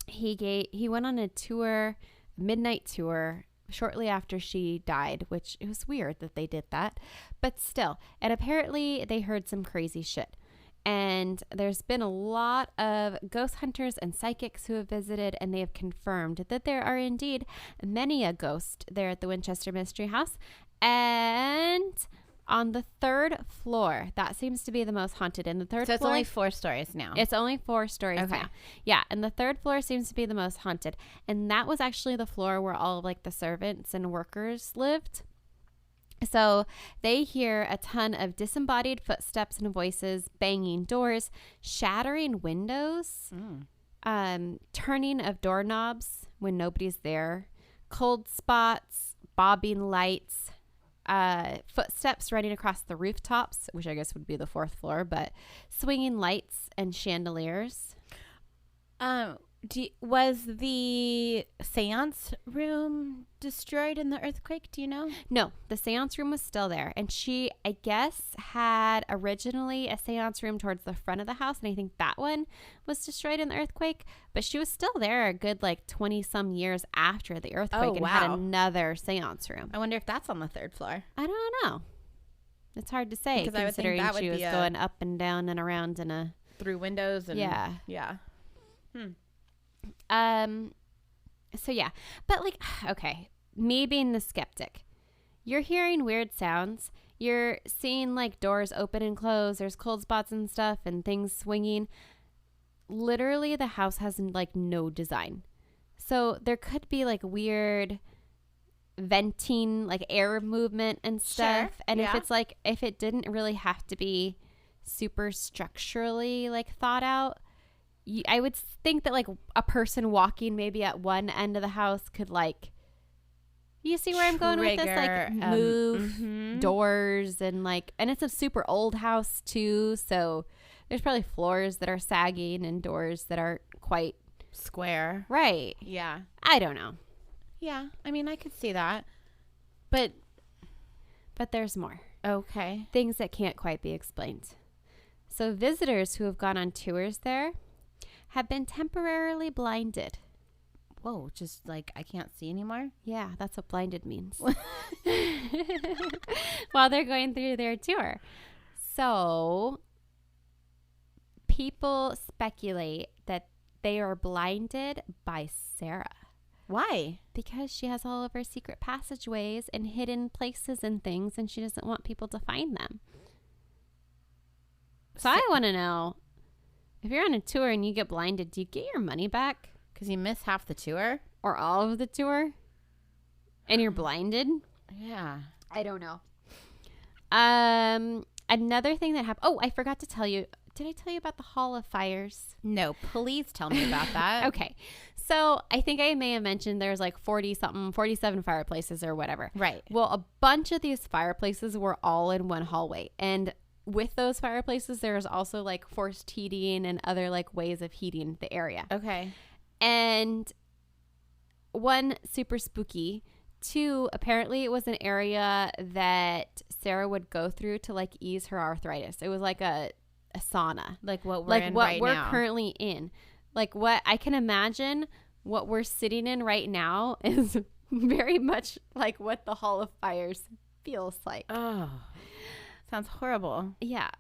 He went on a tour, midnight tour, shortly after she died, which it was weird that they did that, but still. And apparently they heard some crazy shit. And there's been a lot of ghost hunters and psychics who have visited, and they have confirmed that there are indeed many a ghost there at the Winchester Mystery House. And on the 3rd floor, that seems to be the most haunted. And the third So it's floor, only 4 stories now. it's only 4 stories Okay. now. Yeah, and the 3rd floor seems to be the most haunted. And that was actually the floor where all of like the servants and workers lived. So they hear a ton of disembodied footsteps and voices, banging doors, shattering windows, turning of doorknobs when nobody's there, cold spots, bobbing lights, footsteps running across the rooftops, which I guess would be the 4th floor, but swinging lights and chandeliers. Was the seance room destroyed in the earthquake? Do you know? No, the seance room was still there. And she, I guess, had originally a seance room towards the front of the house. And I think that one was destroyed in the earthquake. But she was still there a good like 20 some years after the earthquake and had another seance room. I wonder if that's on the 3rd floor. I don't know. It's hard to say Because I would think considering that would she was be going up and down and around in a... Through windows and... Yeah. Yeah. So yeah, but like, okay, me being the skeptic, you're hearing weird sounds. You're seeing like doors open and close. There's cold spots and stuff and things swinging. Literally the house has like no design. So there could be like weird venting, like air movement and stuff. Sure, And yeah. if it's like, if it didn't really have to be super structurally like thought out, I would think that like a person walking maybe at one end of the house could like, you see where I'm going with this? Like move doors and like, and it's a super old house too. So there's probably floors that are sagging and doors that aren't quite Square. right. Yeah. I don't know. Yeah. I mean, I could see that. But there's more. okay. Things that can't quite be explained. So visitors who have gone on tours there have been temporarily blinded. Whoa, just like I can't see anymore? Yeah, that's what blinded means. While they're going through their tour. So people speculate that they are blinded by Sarah. Why? Because she has all of her secret passageways and hidden places and things, and she doesn't want people to find them. So I want to know, if you're on a tour and you get blinded, do you get your money back? Because you miss half the tour? Or all of the tour? And you're blinded? Yeah. I don't know. Another thing that happened. Oh, I forgot to tell you. Did I tell you about the Hall of Fires? No, please tell me about that. Okay. So I think I may have mentioned there's like 47 fireplaces or whatever. Right. Well, a bunch of these fireplaces were all in one hallway. And with those fireplaces, there's also like forced heating and other like ways of heating the area. Okay. And one, super spooky. Two, apparently it was an area that Sarah would go through to like ease her arthritis. It was like a sauna. Like what we're Like in what right we're now. currently in. Like what I can imagine what we're sitting in right now is very much like what the Hall of Fires feels like. Oh, sounds horrible. Yeah.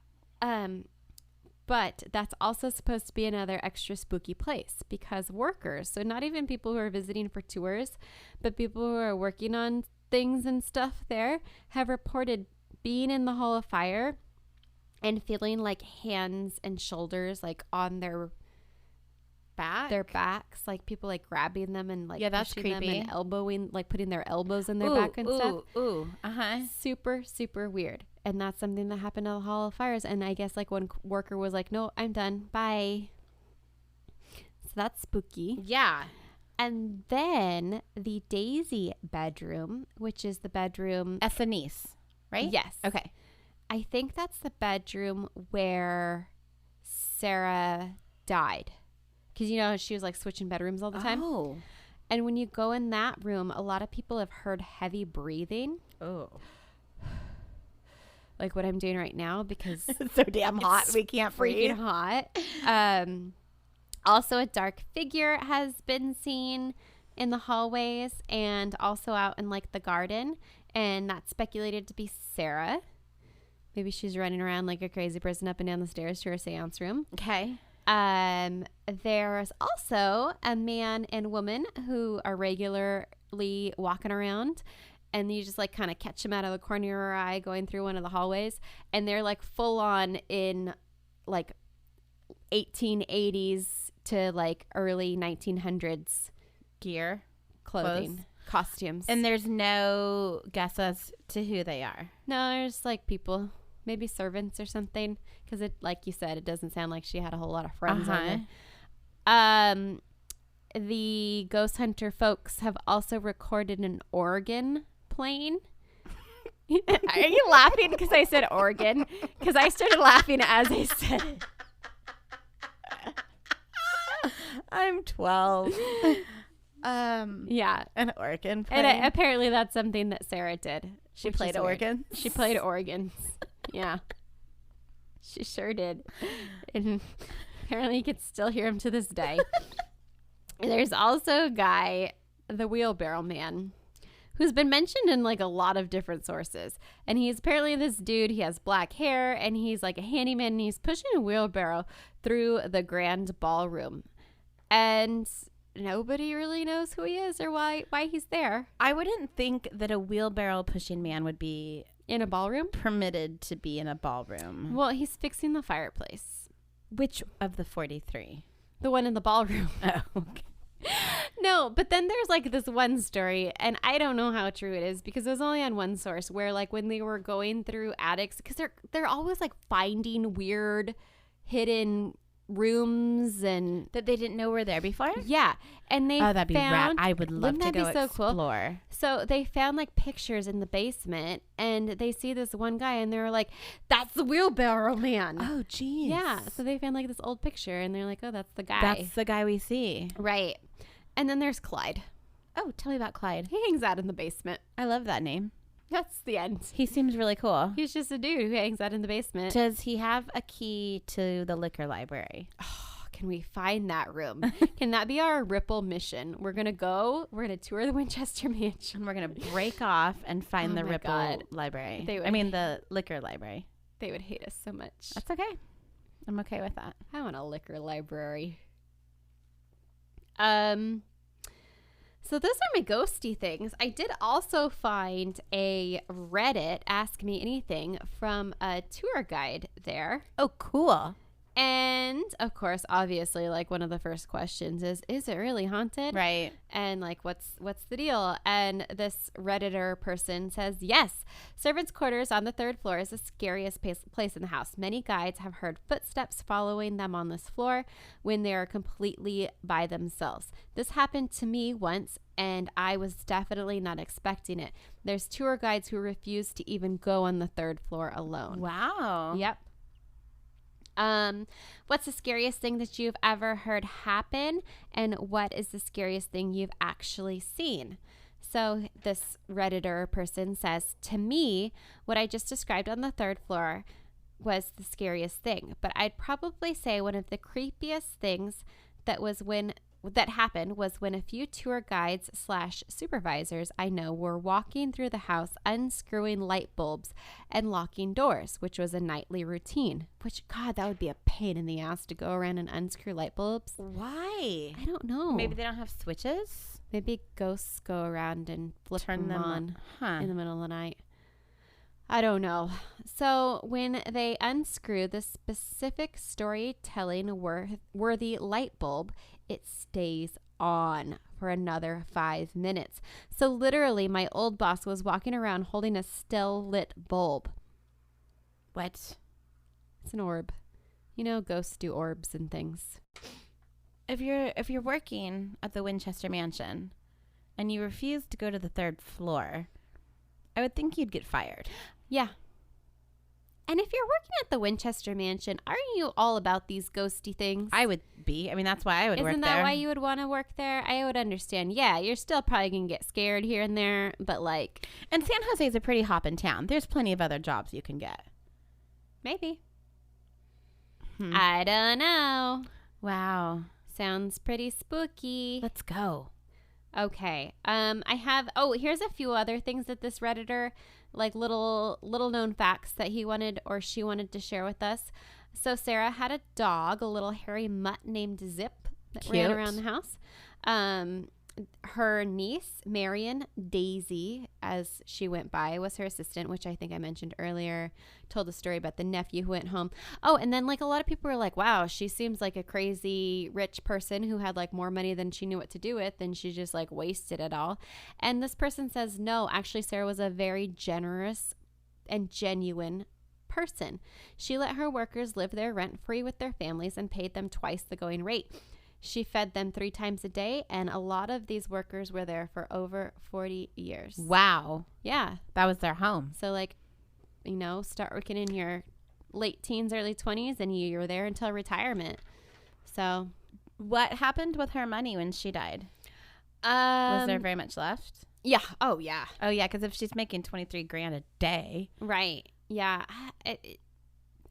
But that's also supposed to be another extra spooky place because workers, so not even people who are visiting for tours, but people who are working on things and stuff there have reported being in the Hall of Fire and feeling like hands and shoulders like on their backs, like people like grabbing them and like that's pushing them creepy. and elbowing, like putting their elbows in their back and stuff. Ooh. Super, super weird. And that's something that happened at the Hall of Fires. And I guess like one worker was like, no, I'm done. Bye. So that's spooky. Yeah. And then the Daisy bedroom, which is the bedroom. Niece, right? Yes. Okay. I think that's the bedroom where Sarah died. Because, you know, she was like switching bedrooms all the time. Oh. And when you go in that room, a lot of people have heard heavy breathing. Oh. Like what I'm doing right now because It's so damn hot. We can't breathe. freaking hot. Also, a dark figure has been seen in the hallways and also out in like the garden. And that's speculated to be Sarah. Maybe she's running around like a crazy person up and down the stairs to her seance room. Okay. There's also a man and woman who are regularly walking around, and you just like kind of catch them out of the corner of your eye going through one of the hallways, and they're like full on in like 1880s to like early 1900s Gear. clothing, costumes. And there's no guess as to who they are. No, there's like people, maybe servants or something, because it, like you said, it doesn't sound like she had a whole lot of friends. The ghost hunter folks have also recorded an organ playing. Are you laughing because I said organ? Because I started laughing as I said it. I'm 12. Yeah. An organ And playing. apparently that's something that Sarah did. She which played is weird. organs. She played organs. Yeah. She sure did. And apparently you can still hear him to this day. There's also a guy, the wheelbarrow man, who's been mentioned in like a lot of different sources. And he's apparently this dude. He has black hair and he's like a handyman and he's pushing a wheelbarrow through the grand ballroom. And nobody really knows who he is or why he's there. I wouldn't think that a wheelbarrow pushing man would be In a ballroom? permitted to be in a ballroom. Well, he's fixing the fireplace. Which of the 43? The one in the ballroom. Oh, okay. No, but then there's like this one story, and I don't know how true it is because it was only on one source where like when they were going through attics, because they're always like finding weird hidden rooms and That they didn't know were there before? yeah, and they That'd be rad. found, I would love wouldn't to that go be so cool? explore. So they found like pictures in the basement, and they see this one guy, and they were like, "That's the wheelbarrow man." Oh, geez. Yeah, so they found like this old picture, and they're like, "Oh, that's the guy." That's the guy we see. Right. And then there's Clyde. Oh, tell me about Clyde. He hangs out in the basement. I love that name. That's the end. He seems really cool. He's just a dude who hangs out in the basement. Does he have a key to the liquor library? Oh, can we find that room? Can that be our Ripple mission? We're going to tour the Winchester Mansion. And we're going to break off and find Oh the my Ripple God. library. They would I mean, the liquor library. They would hate us so much. That's okay. I'm okay with that. I want a liquor library. So those are my ghosty things. I did also find a Reddit Ask Me Anything from a tour guide there. Oh, cool. And of course, obviously, like one of the first questions is it really haunted? Right. And like, what's the deal? And this Redditor person says, yes, servants' quarters on the 3rd floor is the scariest place in the house. Many guides have heard footsteps following them on this floor when they are completely by themselves. This happened to me once, and I was definitely not expecting it. There's tour guides who refuse to even go on the 3rd floor alone. Wow. Yep. What's the scariest thing that you've ever heard happen, and what is the scariest thing you've actually seen? So this Redditor person says, to me, what I just described on the 3rd floor was the scariest thing, but I'd probably say one of the creepiest things that happened was when a few tour guides / supervisors I know were walking through the house unscrewing light bulbs and locking doors, which was a nightly routine. Which, God, that would be a pain in the ass to go around and unscrew light bulbs. Why? I don't know. Maybe they don't have switches? Maybe ghosts go around and flip them on Huh. in the middle of the night. I don't know. So when they unscrew the specific storytelling worthy light bulb, it stays on for another 5 minutes. So literally my old boss was walking around holding a still lit bulb. What? It's an orb. You know, ghosts do orbs and things. If you're working at the Winchester Mansion and you refuse to go to the 3rd floor, I would think you'd get fired. Yeah. And if you're working at the Winchester Mansion, aren't you all about these ghosty things? I would be. I mean, that's why I would work there. Isn't that why you would want to work there? I would understand. Yeah, you're still probably going to get scared here and there, but like... And San Jose is a pretty hoppin' town. There's plenty of other jobs you can get. Maybe. I don't know. Wow. Sounds pretty spooky. Let's go. Okay. Here's a few other things that this Redditor, like little known facts that he wanted or she wanted to share with us. So Sarah had a dog, a little hairy mutt named Zip that ran around the house. Her niece, Marion Daisy, as she went by, was her assistant, which I think I mentioned earlier. Told a story about the nephew who went home. Oh, and then like a lot of people were like, wow, she seems like a crazy rich person who had like more money than she knew what to do with, and she just like wasted it all. And this person says, no, actually Sarah was a very generous and genuine person. She let her workers live there rent-free with their families and paid them twice the going rate. She fed them 3 times a day, and a lot of these workers were there for over 40 years. Wow. Yeah. That was their home. So, like, you know, start working in your late teens, early 20s, and you're there until retirement. So. What happened with her money when she died? Was there very much left? Yeah. Oh, yeah. Oh, yeah, because if she's making $23,000 a day. Right. Yeah.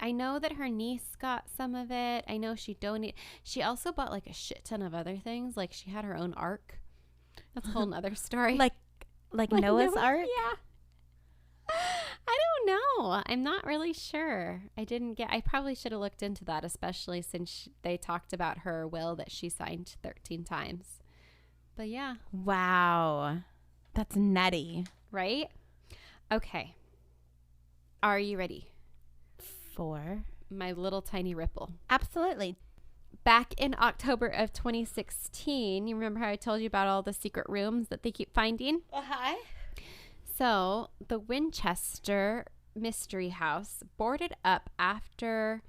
I know that her niece got some of it. I know she donated. She also bought like a shit ton of other things. Like she had her own ark. That's a whole nother story. like Noah's Ark? Yeah. I don't know. I'm not really sure. I probably should have looked into that, especially since they talked about her will that she signed 13 times. But yeah. Wow. That's nutty. Right? Okay. Are you ready? For my little tiny ripple. Absolutely. Back in October of 2016, you remember how I told you about all the secret rooms that they keep finding? Uh-huh. So the Winchester Mystery House boarded up after...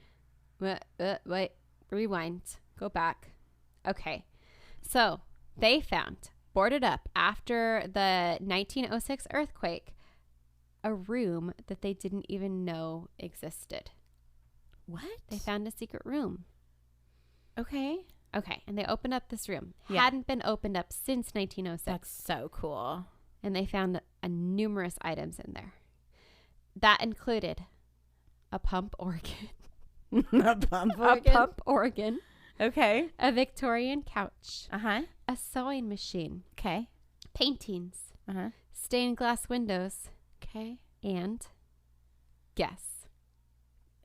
Wait, rewind. Go back. Okay. So they found, boarded up after the 1906 earthquake, a room that they didn't even know existed. What? They found a secret room. Okay. Okay, and they opened up this room. Yeah. Hadn't been opened up since 1906. That's so cool. And they found numerous items in there. That included a pump organ. A pump organ? A pump organ. Okay. A Victorian couch. Uh-huh. A sewing machine. Okay. Paintings. Uh-huh. Stained glass windows. Okay. And guess.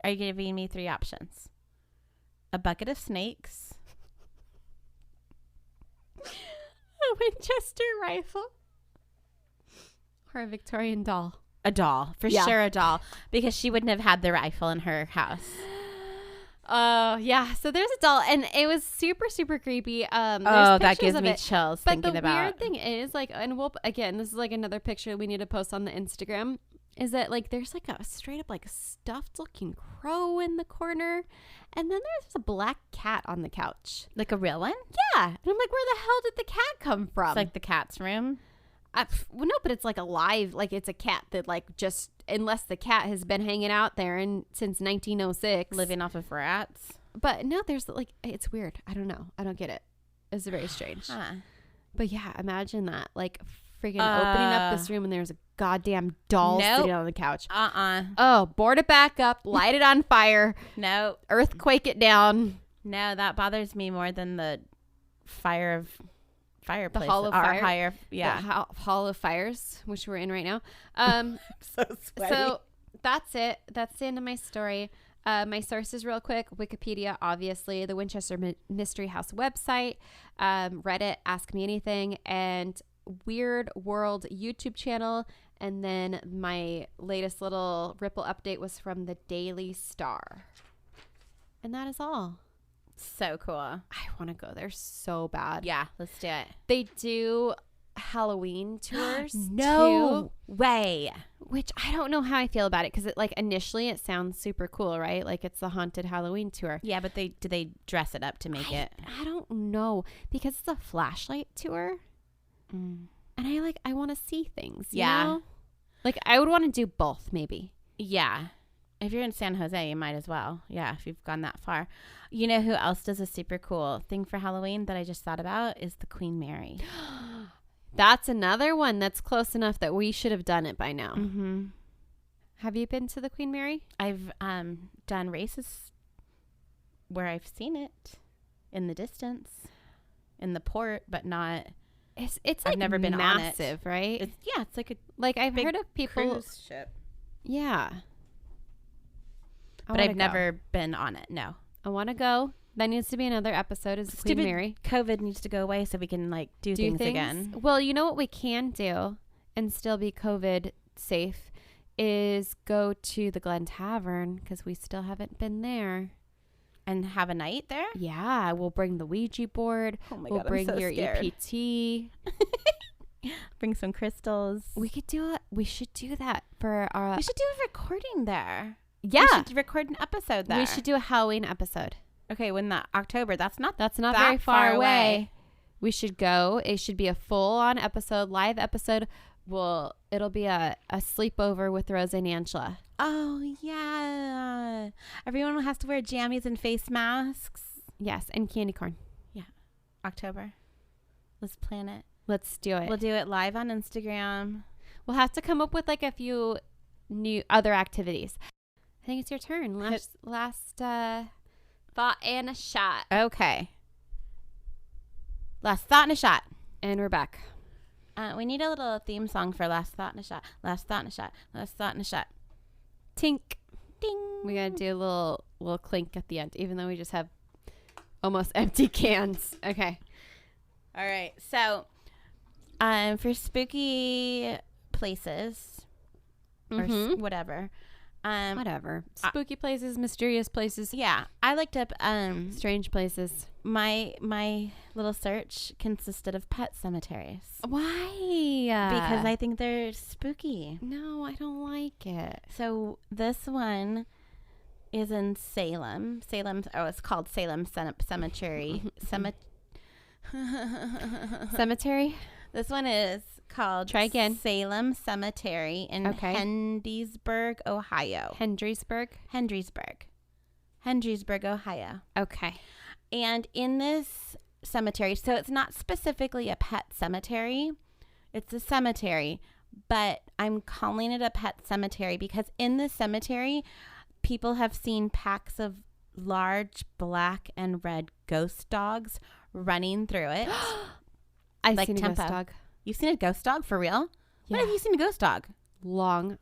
Are you giving me 3 options? A bucket of snakes. A Winchester rifle. Or a Victorian doll. A doll. For sure a doll. Because she wouldn't have had the rifle in her house. Oh, yeah. So there's a doll. And it was super, super creepy. That gives me chills thinking about. But the weird thing is, like, and again, this is like another picture we need to post on the Instagram, is that, like, there's like a straight up, like, stuffed looking crow in the corner. And then there's a black cat on the couch. Like a real one? Yeah. And I'm like, where the hell did the cat come from? It's like the cat's room. Well, no, but it's like alive. Like it's a cat that like just, unless the cat has been hanging out there since 1906. Living off of rats. But no, there's like, it's weird. I don't know. I don't get it. It's very strange. Huh. But yeah, imagine that. Like freaking opening up this room and there's a goddamn doll sitting on the couch. Oh, board it back up. Light it on fire. No. Earthquake it down. No, that bothers me more than the fireplace. The Hall of Fire. Yeah. The Hall of Fires, which we're in right now. So sweaty. So that's it. That's the end of my story. My sources real quick. Wikipedia, obviously. The Winchester Mystery House website. Reddit, Ask Me Anything. And Weird World YouTube channel. And then my latest little Ripple update was from the Daily Star. And that is all. So cool. I want to go there so bad. Yeah, let's do it. They do Halloween tours. No too, way. which I don't know how I feel about it because it like initially it sounds super cool, right? Like it's the haunted Halloween tour. Yeah, but do they dress it up to make it? I don't know because it's a flashlight tour, and I want to see things. You Yeah. know? Like I would want to do both, maybe. Yeah. If you're in San Jose, you might as well. Yeah, if you've gone that far. You know who else does a super cool thing for Halloween that I just thought about is the Queen Mary. That's another one that's close enough that we should have done it by now. Mm-hmm. Have you been to the Queen Mary? I've done races where I've seen it in the distance, in the port, but not. It's I've like never been on it. massive, right? It's like a Like I've big heard of people. cruise ship, Yeah. but I've never been on it. No. I want to go. That needs to be another episode. Is the Queen Stupid Mary COVID needs to go away so we can like do things again. Well, you know what we can do and still be COVID safe is go to the Glen Tavern because we still haven't been there. And have a night there? Yeah, we'll bring the Ouija board. Oh my We'll God, bring I'm so your scared. EPT. Bring some crystals. We could do it. We should do that for our. We should do a recording there. Yeah, We should record an episode there. we should do a Halloween episode. Okay, when that October, that's not That's not that very far far away. away. We should go. It should be a full-on episode, live episode. It'll be a sleepover with Rose and Angela. Oh, yeah. Everyone has to wear jammies and face masks. Yes, and candy corn. October. Let's plan it. Let's do it. We'll do it live on Instagram. We'll have to come up with like a few new other activities. I think it's your turn. Last thought and a shot. Okay. Last thought and a shot. And we're back. We need a little theme song for last thought and a shot. Last thought and a shot. Last thought and a shot. Tink. Ding. We gotta do a little clink at the end, even though we just have almost empty cans. Okay. All right. So, for spooky places or whatever. Whatever. Spooky places, mysterious places, Yeah, I looked up. strange places. My little search consisted of pet cemeteries Why? because I think they're spooky. No, I don't like it. So this one is in Salem. It's called Salem Cemetery. Cemetery? This one is called Try again. Salem Cemetery in Okay. Hendysburg, Ohio. Hendrysburg, Ohio. Okay. And in this cemetery, so it's not specifically a pet cemetery, it's a cemetery, but I'm calling it a pet cemetery because in this cemetery, people have seen packs of large black and red ghost dogs running through it. I've Like seen a Tempo. ghost dog. You've seen a ghost dog for real? Yeah. When have you seen a ghost dog? Long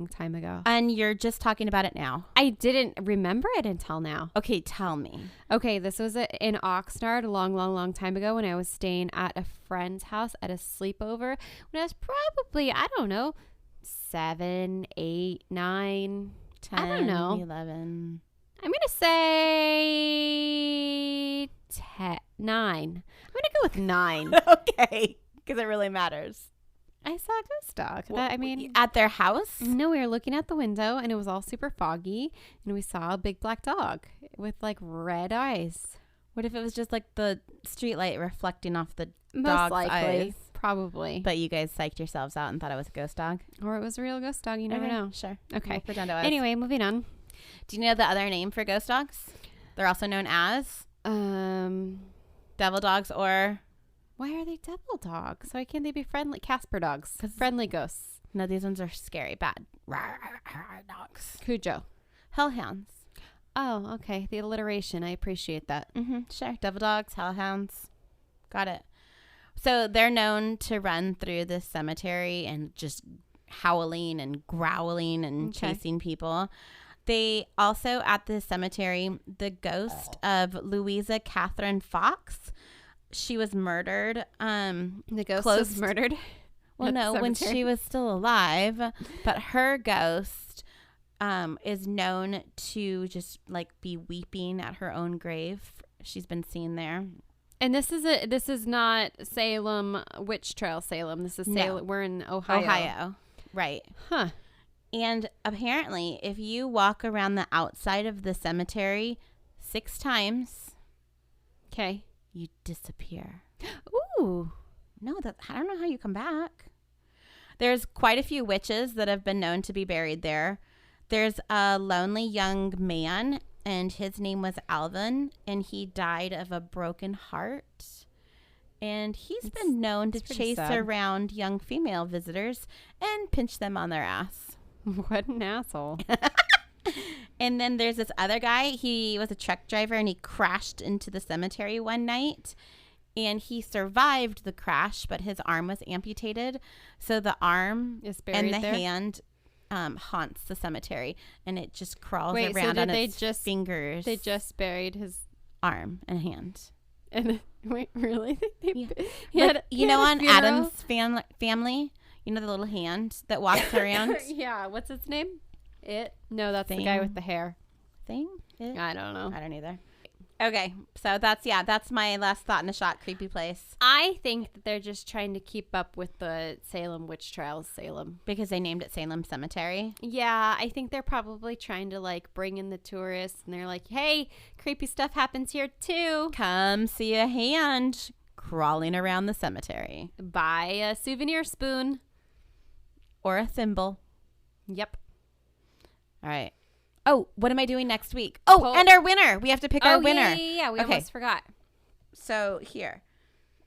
time ago. And you're just talking about it now. I didn't remember it until now. Okay, tell me. Okay, this was in Oxnard a long time ago when I was staying at a friend's house at a sleepover when I was probably, I don't know, 7, 8, 9, 10, I don't know. 11. I'm going to say 9. I'm going to go with 9. Okay, because it really matters. I saw a ghost dog. At their house? No, we were looking out the window and it was all super foggy and we saw a big black dog with like red eyes. What if it was just like the street light reflecting off the Most dog's likely. eyes? Probably. But you guys psyched yourselves out and thought it was a ghost dog? Or it was a real ghost dog. You never Okay, know. Sure. Okay. We'll pretend it was. Anyway, moving on. Do you know the other name for ghost dogs? They're also known as devil dogs or... Why are they devil dogs? Why can't they be friendly Casper dogs? Friendly ghosts. No, these ones are scary, bad. Dogs. Cujo. Hellhounds. Oh, okay. The alliteration. I appreciate that. Sure. Devil dogs, hellhounds. Got it. So they're known to run through this cemetery and just howling and growling and Okay. chasing people. They also, at this cemetery, the ghost of Louisa Catherine Fox, she was murdered. The ghost Close- was murdered. Well, at the no, when cemetery? she was still alive, but her ghost is known to just like be weeping at her own grave. She's been seen there. And this is not Salem Witch Trail, Salem. This is No. Salem. We're in Ohio. Right. Huh. And apparently, if you walk around the outside of the cemetery 6 times, Okay. you disappear. Ooh. No, I don't know how you come back. There's quite a few witches that have been known to be buried there. There's a lonely young man, and his name was Alvin, and he died of a broken heart. And he's been known to pretty chase sad. around young female visitors and pinch them on their ass. What an asshole. And then there's this other guy. He was a truck driver, and he crashed into the cemetery one night. And he survived the crash, but his arm was amputated. So the arm Is buried and the there? hand haunts the cemetery. And it just crawls Wait, so around did on they its just- fingers. They just buried his arm and hand. and wait, really? Yeah. He Like, had- you he had know, a on funeral? Adam's family, you know the little hand that walks around Yeah, what's its name? No, that's the guy Thing. with the hair. thing? It? I don't know. I don't either. Okay, so that's my last thought in a shot. Creepy place. I think that they're just trying to keep up with the Salem Witch Trials, Salem. Because they named it Salem Cemetery. Yeah, I think they're probably trying to like bring in the tourists, and they're like, "Hey, creepy stuff happens here too. Come see a hand crawling around the cemetery. Buy a souvenir spoon." Or a thimble. Yep. All right. Oh, what am I doing next week? Oh, Pull- and our winner. We have to pick our winner. Yeah. We Okay. almost forgot. So here,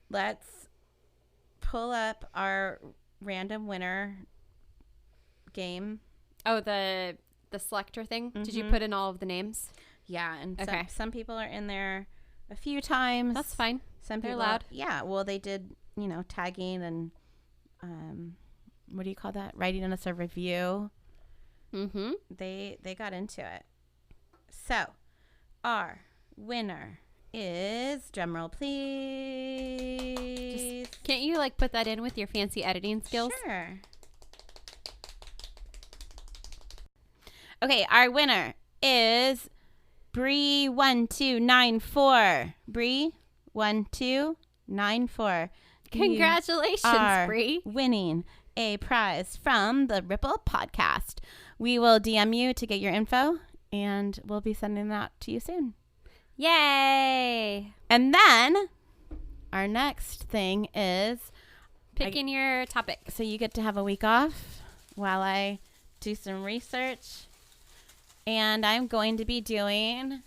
let's pull up our random winner game. Oh, the selector thing. Did you Mhm. put in all of the names? Yeah, and Okay. some people are in there a few times. That's fine. Some They're people, loud. Yeah, well, they did, tagging and what do you call that? Writing us a review. Mm-hmm. They got into it. So, our winner is, drumroll please. Can't you like put that in with your fancy editing skills? Sure. Okay, our winner is Bree1294. Bree1294. Congratulations, are Bree. winning a prize from the Ripple podcast. We will DM you to get your info, and we'll be sending that to you soon. Yay! And then our next thing is, Picking your topic. so you get to have a week off while I do some research. And I'm going to be doing,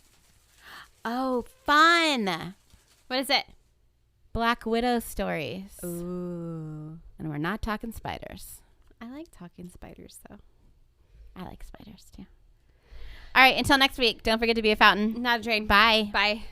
fun, What is it? Black Widow stories. Ooh. And we're not talking spiders. I like talking spiders, though. I like spiders too. All right, until next week, don't forget to be a fountain. Not a drain. Bye. Bye.